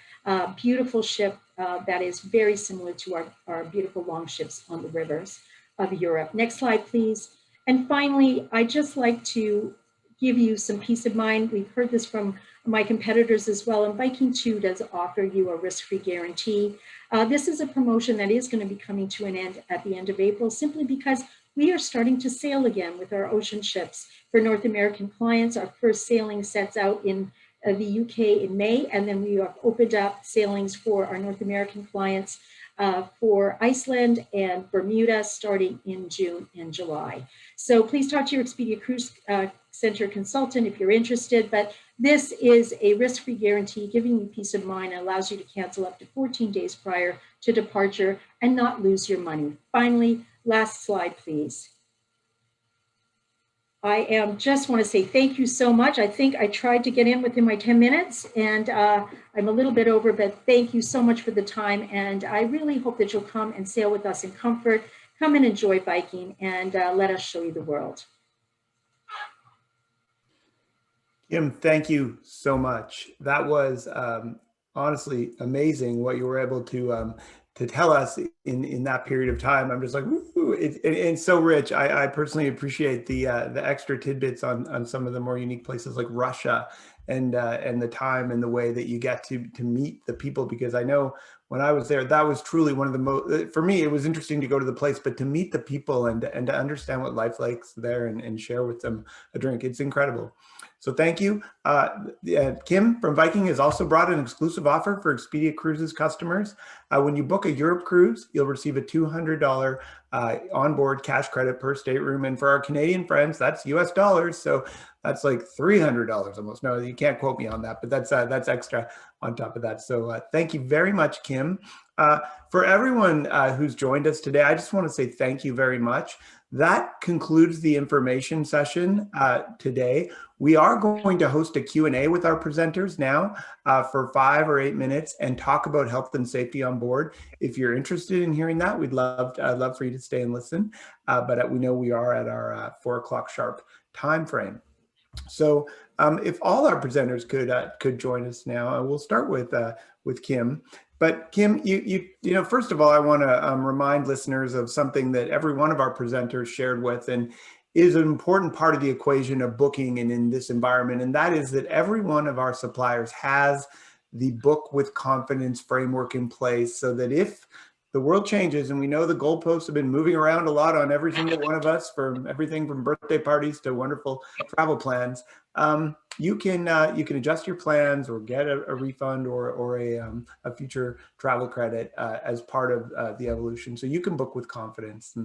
beautiful ship that is very similar to our beautiful long ships on the rivers of Europe. Next slide, please. And finally, I'd just like to give you some peace of mind. We've heard this from my competitors as well, and Viking too does offer you a risk-free guarantee. This is a promotion that is going to be coming to an end at the end of April, simply because we are starting to sail again with our ocean ships. For North American clients, our first sailing sets out in the UK in May, and then we have opened up sailings for our North American clients for Iceland and Bermuda starting in June and July. So please talk to your Expedia Cruise Center consultant if you're interested, but this is a risk-free guarantee giving you peace of mind and allows you to cancel up to 14 days prior to departure and not lose your money. Finally, last slide, please. I just want to say thank you so much. I think I tried to get in within my 10 minutes and I'm a little bit over, but thank you so much for the time. And I really hope that you'll come and sail with us in comfort, come and enjoy biking, and let us show you the world. Kim, thank you so much. That was honestly amazing what you were able to tell us in that period of time. I'm just like, woo, it's so rich. I personally appreciate the extra tidbits on some of the more unique places like Russia and the time and the way that you get to meet the people, because I know when I was there, that was truly one of the most, for me, it was interesting to go to the place, but to meet the people and to understand what life like's there and share with them a drink, it's incredible. So thank you. Kim from Viking has also brought an exclusive offer for Expedia Cruises customers. When you book a Europe cruise, you'll receive a $200 onboard cash credit per stateroom. And for our Canadian friends, that's US dollars. So that's like $300 almost. No, you can't quote me on that, but that's extra on top of that. So thank you very much, Kim. For everyone who's joined us today, I just want to say thank you very much. That concludes the information session today. We are going to host a Q&A with our presenters now for 5 or 8 minutes and talk about health and safety on board. If you're interested in hearing that, I'd love for you to stay and listen. But we know we are at our 4 o'clock sharp time frame. So if all our presenters could join us now, we'll start with Kim. But Kim, you know, first of all, I want to remind listeners of something that every one of our presenters shared with, and is an important part of the equation of booking and in this environment. And that is that every one of our suppliers has the Book with Confidence framework in place, so that if the world changes, and we know the goalposts have been moving around a lot on every single one of us, from everything from birthday parties to wonderful travel plans, you can adjust your plans or get a refund or a future travel credit as part of the evolution. So you can book with confidence.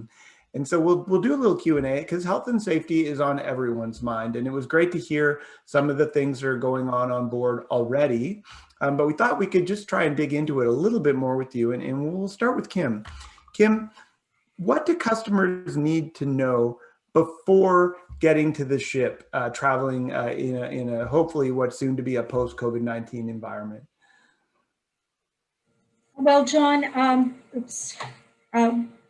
And so we'll do a little Q&A, because health and safety is on everyone's mind. And it was great to hear some of the things that are going on board already. But we thought we could just try and dig into it a little bit more with you. And we'll start with Kim. Kim, what do customers need to know before getting to the ship, traveling in a hopefully what's soon to be a post-COVID-19 environment? Well, John,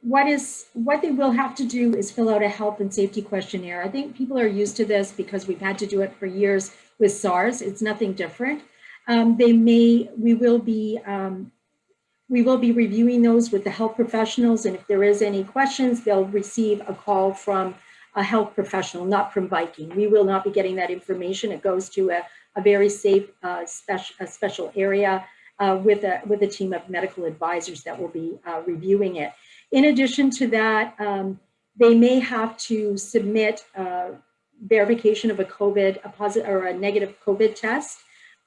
what they will have to do is fill out a health and safety questionnaire. I think people are used to this because we've had to do it for years with SARS. It's nothing different. We will be reviewing those with the health professionals, and if there is any questions, they'll receive a call from a health professional, not from Viking. We will not be getting that information. It goes to a very safe special area with a team of medical advisors that will be reviewing it. In addition to that, they may have to submit verification of a positive or a negative COVID test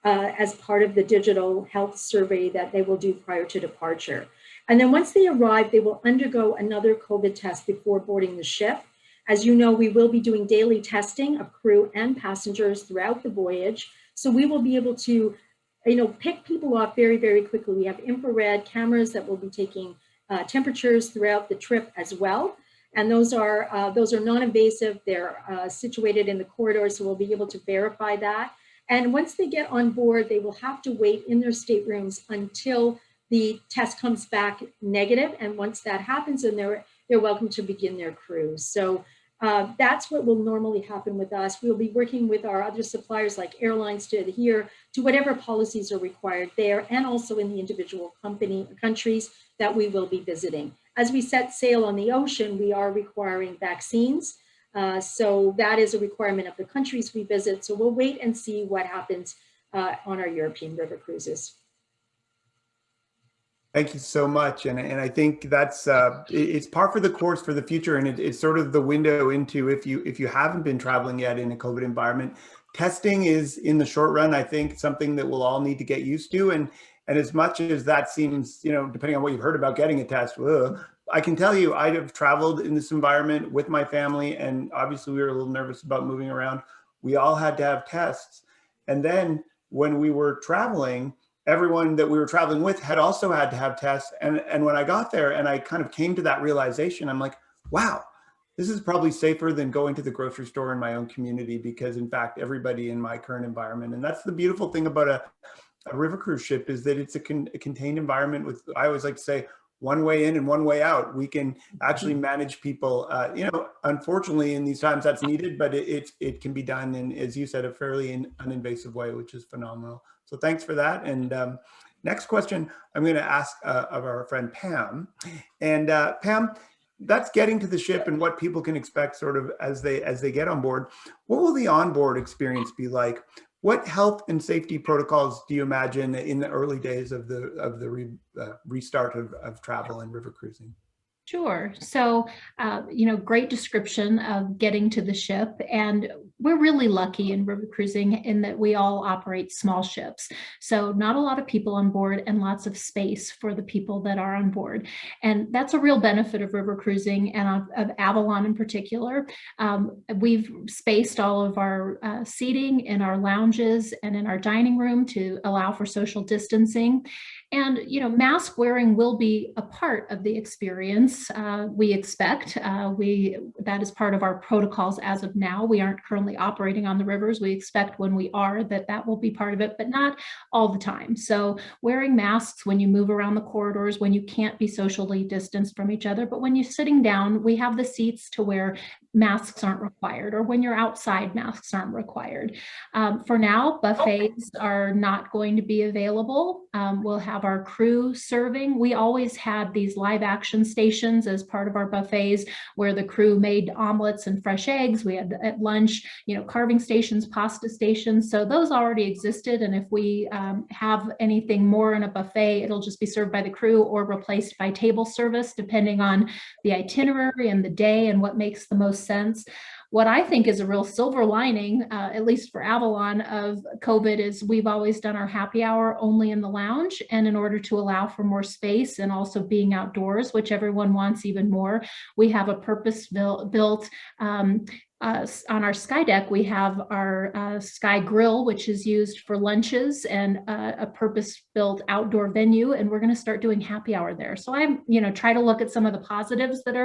as part of the digital health survey that they will do prior to departure. And then once they arrive, they will undergo another COVID test before boarding the ship. As you know, we will be doing daily testing of crew and passengers throughout the voyage. So we will be able to, pick people off very, very quickly. We have infrared cameras that will be taking temperatures throughout the trip as well. And those are non-invasive. They're situated in the corridor, so we'll be able to verify that. And once they get on board, they will have to wait in their staterooms until the test comes back negative. And once that happens, then they're welcome to begin their cruise. So that's what will normally happen with us. We'll be working with our other suppliers like airlines to adhere to whatever policies are required there, and also in the individual countries that we will be visiting. As we set sail on the ocean, we are requiring vaccines. So that is a requirement of the countries we visit. So we'll wait and see what happens on our European river cruises. Thank you so much. And I think that's it's par for the course for the future. And it's sort of the window into, if you haven't been traveling yet in a COVID environment, testing is, in the short run, I think, something that we'll all need to get used to. And as much as that seems, depending on what you've heard about getting a test, I can tell you, I have traveled in this environment with my family, and obviously we were a little nervous about moving around. We all had to have tests. And then when we were traveling, everyone that we were traveling with had also had to have tests. And when I got there and I kind of came to that realization, I'm like, wow, this is probably safer than going to the grocery store in my own community, because in fact, everybody in my current environment, and that's the beautiful thing about a river cruise ship, is that it's a contained environment with, I always like to say, one way in and one way out. We can actually manage people, unfortunately in these times that's needed, but it can be done in, as you said, a fairly uninvasive way, which is phenomenal. So thanks for that. And next question I'm going to ask of our friend Pam. And Pam, that's getting to the ship and what people can expect sort of as they get on board. What will the onboard experience be like? What health and safety protocols do you imagine in the early days of the restart of travel and river cruising? Sure. So, great description of getting to the ship. And we're really lucky in river cruising in that we all operate small ships. So not a lot of people on board and lots of space for the people that are on board. And that's a real benefit of river cruising and of Avalon in particular. We've spaced all of our seating in our lounges and in our dining room to allow for social distancing. And, mask wearing will be a part of the experience. We expect that is part of our protocols as of now. We aren't currently operating on the rivers. We expect when we are that will be part of it, but not all the time. So wearing masks when you move around the corridors, when you can't be socially distanced from each other, but when you're sitting down, we have the seats to where masks aren't required, or when you're outside, masks aren't required. For now, buffets are not going to be available. We'll have our crew serving. We always had these live action stations as part of our buffets where the crew made omelets and fresh eggs. We had at lunch, carving stations, pasta stations. So those already existed. And if we have anything more in a buffet, it'll just be served by the crew or replaced by table service, depending on the itinerary and the day and what makes the most sense. What I think is a real silver lining, at least for Avalon, of COVID is we've always done our happy hour only in the lounge. And in order to allow for more space and also being outdoors, which everyone wants even more, we have a purpose-built on our sky deck, we have our sky grill, which is used for lunches, and a purpose-built outdoor venue. And we're going to start doing happy hour there. So I'm, try to look at some of the positives that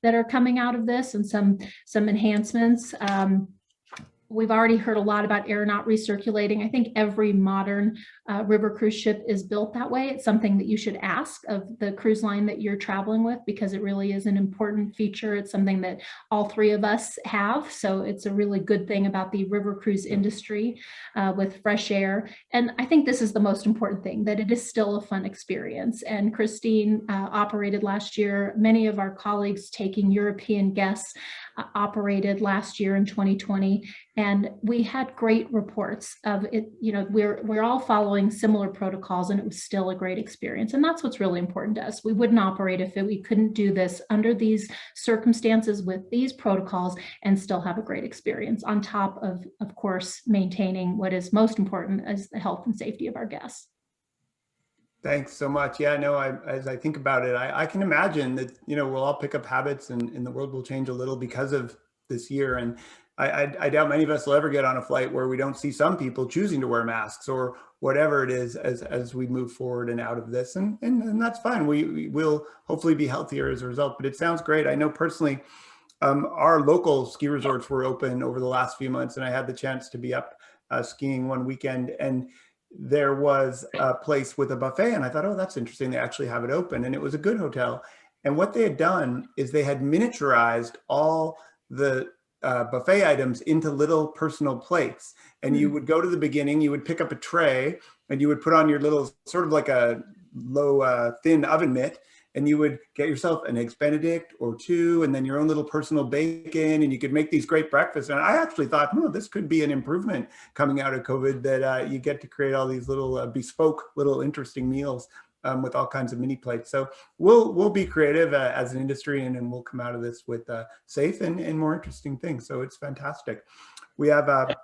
are coming out of this and some enhancements. We've already heard a lot about aeronaut recirculating. I think every modern river cruise ship is built that way. It's something that you should ask of the cruise line that you're traveling with, because it really is an important feature. It's something that all three of us have. So it's a really good thing about the river cruise industry with fresh air. And I think this is the most important thing, that it is still a fun experience. And Christine operated last year. Many of our colleagues taking European guests operated last year in 2020. And we had great reports of it. We're all following similar protocols, and it was still a great experience. And that's what's really important to us. We wouldn't operate if we couldn't do this under these circumstances with these protocols and still have a great experience, on top of course, maintaining what is most important as the health and safety of our guests. Thanks so much. Yeah, no, as I think about it, I can imagine that, we'll all pick up habits and the world will change a little because of this year. And I doubt many of us will ever get on a flight where we don't see some people choosing to wear masks or whatever it is as we move forward and out of this. And that's fine. We will hopefully be healthier as a result, but it sounds great. I know personally, our local ski resorts were open over the last few months, and I had the chance to be up skiing one weekend, and there was a place with a buffet, and I thought, oh, that's interesting. They actually have it open, and it was a good hotel. And what they had done is they had miniaturized all the buffet items into little personal plates. And you would go to the beginning, you would pick up a tray, and you would put on your little, sort of like a low, thin oven mitt, and you would get yourself an Eggs Benedict or two, and then your own little personal bacon, and you could make these great breakfasts. And I actually thought, this could be an improvement coming out of COVID, that you get to create all these little bespoke, little interesting meals with all kinds of mini plates. So we'll be creative as an industry, and we'll come out of this with safe and more interesting things. So it's fantastic. We have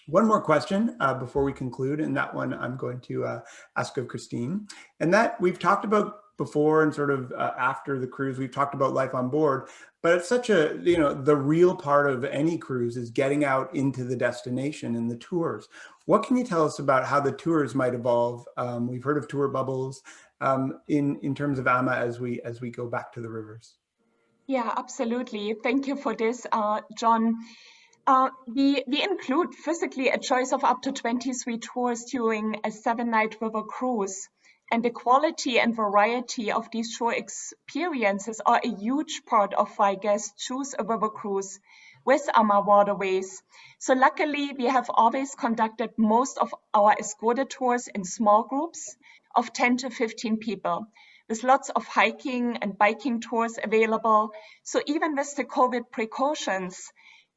one more question before we conclude, and that one I'm going to ask of Christine. And that we've talked about before, and sort of after the cruise, we've talked about life on board, but it's such a, the real part of any cruise is getting out into the destination and the tours. What can you tell us about how the tours might evolve? We've heard of tour bubbles in terms of AMA as we go back to the rivers. Yeah, absolutely. Thank you for this, John. We include physically a choice of up to 23 tours during a 7-night river cruise. And the quality and variety of these shore experiences are a huge part of why guests choose a river cruise with AMA Waterways. So luckily, we have always conducted most of our escorted tours in small groups of 10 to 15 people, with lots of hiking and biking tours available. So even with the COVID precautions,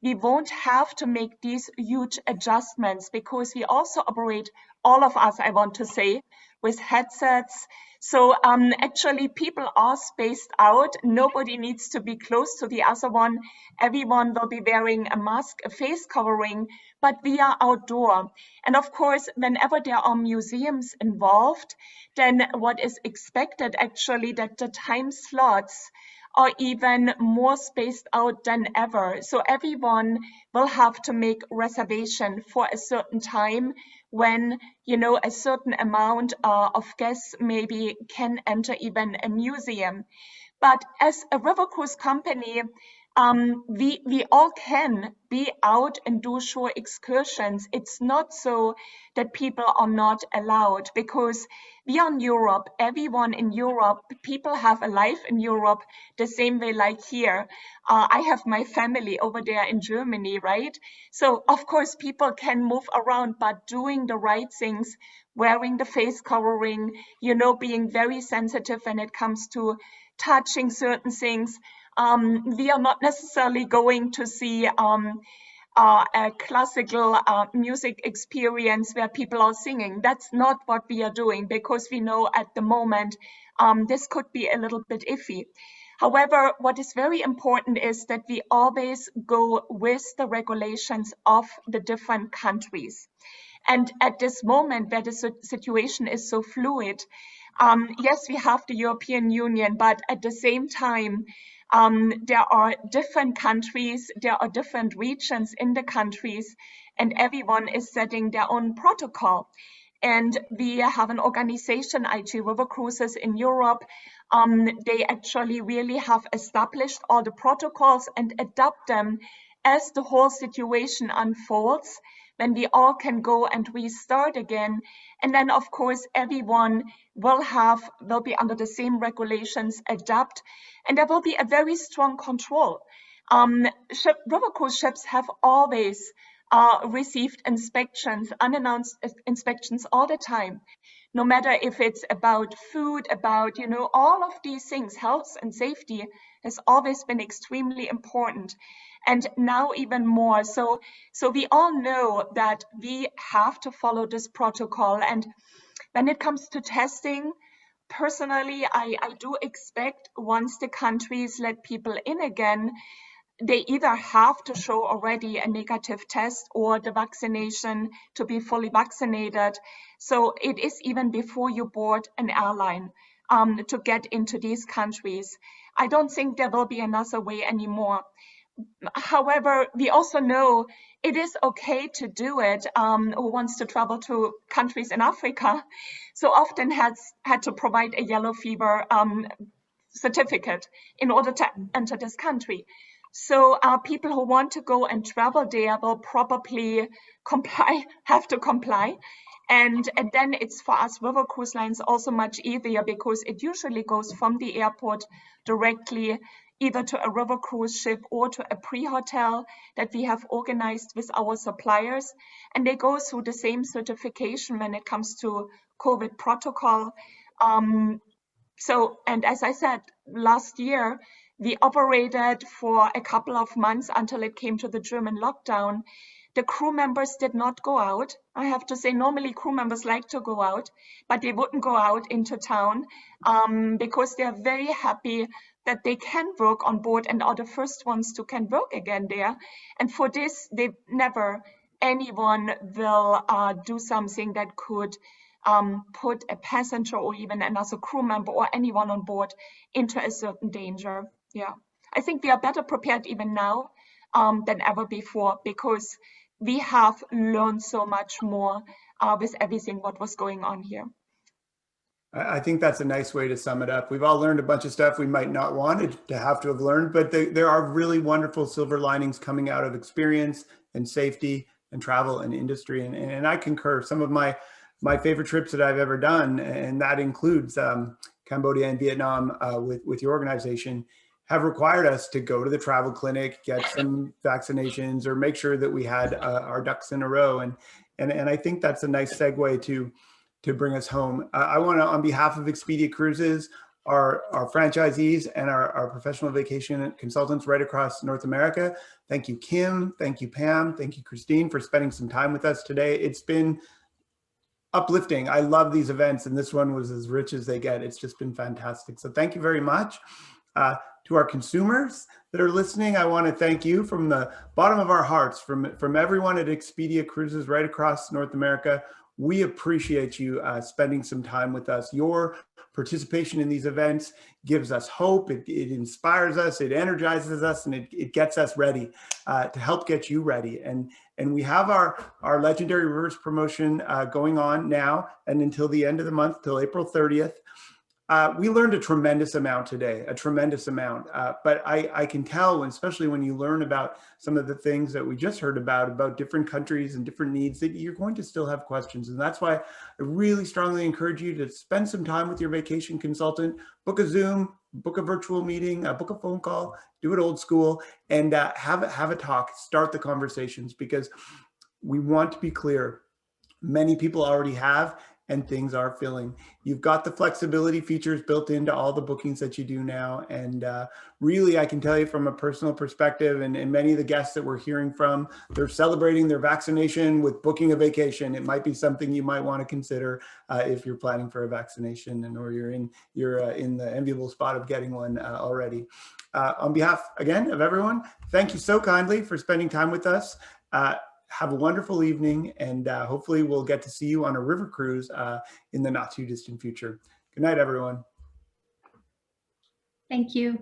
we won't have to make these huge adjustments because we also operate, all of us, I want to say, with headsets. So actually people are spaced out. Nobody needs to be close to the other one. Everyone will be wearing a mask, a face covering, but we are outdoor. And of course, whenever there are museums involved, then what is expected actually that the time slots are even more spaced out than ever. So everyone will have to make reservation for a certain time when, you know, a certain amount of guests maybe can enter even a museum. But as a river cruise company, we all can be out and do shore excursions. It's not so that people are not allowed, because we are in Europe. Everyone in Europe, people have a life in Europe the same way like here. I have my family over there in Germany, right? So of course people can move around, but doing the right things, wearing the face covering, you know, being very sensitive when it comes to touching certain things. We are not necessarily going to see a classical music experience where people are singing. That's not what we are doing, because we know at the moment this could be a little bit iffy. However, what is very important is that we always go with the regulations of the different countries. And at this moment where the situation is so fluid, yes, we have the European Union, but at the same time, there are different countries, there are different regions in the countries, and everyone is setting their own protocol. And we have an organization, IG River Cruises in Europe. They actually really have established all the protocols and adapt them as the whole situation unfolds, when we all can go and restart again. And then of course everyone will be under the same regulations, adapt, and there will be a very strong control. River cruise ships have always received inspections, unannounced inspections all the time. No matter if it's about food, about, you know, all of these things, health and safety has always been extremely important. And now even more. So we all know that we have to follow this protocol. And when it comes to testing, personally, I do expect once the countries let people in again, they either have to show already a negative test or the vaccination to be fully vaccinated. So it is even before you board an airline to get into these countries. I don't think there will be another way anymore. However, we also know it is okay to do it. Who wants to travel to countries in Africa so often has had to provide a yellow fever certificate in order to enter this country. So people who want to go and travel there will probably have to comply. And then it's for us river cruise lines also much easier, because it usually goes from the airport directly either to a river cruise ship or to a pre-hotel that we have organized with our suppliers. And they go through the same certification when it comes to COVID protocol. And as I said, last year, we operated for a couple of months until it came to the German lockdown. The crew members did not go out. I have to say, normally crew members like to go out, but they wouldn't go out into town because they're very happy that they can work on board and are the first ones to can work again there. And for this, anyone will do something that could put a passenger or even another crew member or anyone on board into a certain danger. Yeah, I think we are better prepared even now than ever before, because we have learned so much more with everything what was going on here. I think that's a nice way to sum it up. We've all learned a bunch of stuff we might not want to have learned, but there are really wonderful silver linings coming out of experience and safety and travel and industry. And I concur. Some of my favorite trips that I've ever done, and that includes Cambodia and Vietnam with your organization, have required us to go to the travel clinic, get some vaccinations, or make sure that we had our ducks in a row. And I think that's a nice segue to bring us home. I want to, on behalf of Expedia Cruises, our franchisees and our professional vacation consultants right across North America. Thank you, Kim. Thank you, Pam. Thank you, Christine, for spending some time with us today. It's been uplifting. I love these events, and this one was as rich as they get. It's just been fantastic. So thank you very much. To our consumers that are listening, I want to thank you from the bottom of our hearts, from everyone at Expedia Cruises right across North America. We appreciate you spending some time with us. Your participation in these events gives us hope. It inspires us, it energizes us, and it gets us ready to help get you ready. And we have our Legendary Rivers promotion going on now and until the end of the month, till April 30th. We learned a tremendous amount today, a tremendous amount. But I can tell, especially when you learn about some of the things that we just heard about different countries and different needs, that you're going to still have questions. And that's why I really strongly encourage you to spend some time with your vacation consultant, book a Zoom, book a virtual meeting, book a phone call, do it old school, and have a talk, start the conversations, because we want to be clear. Many people already have, and things are filling. You've got the flexibility features built into all the bookings that you do now. And really, I can tell you from a personal perspective, and many of the guests that we're hearing from, they're celebrating their vaccination with booking a vacation. It might be something you might want to consider if you're planning for a vaccination or you're in the enviable spot of getting one already. On behalf, again, of everyone, thank you so kindly for spending time with us. Have a wonderful evening, and hopefully we'll get to see you on a river cruise in the not too distant future. Good night, everyone. Thank you.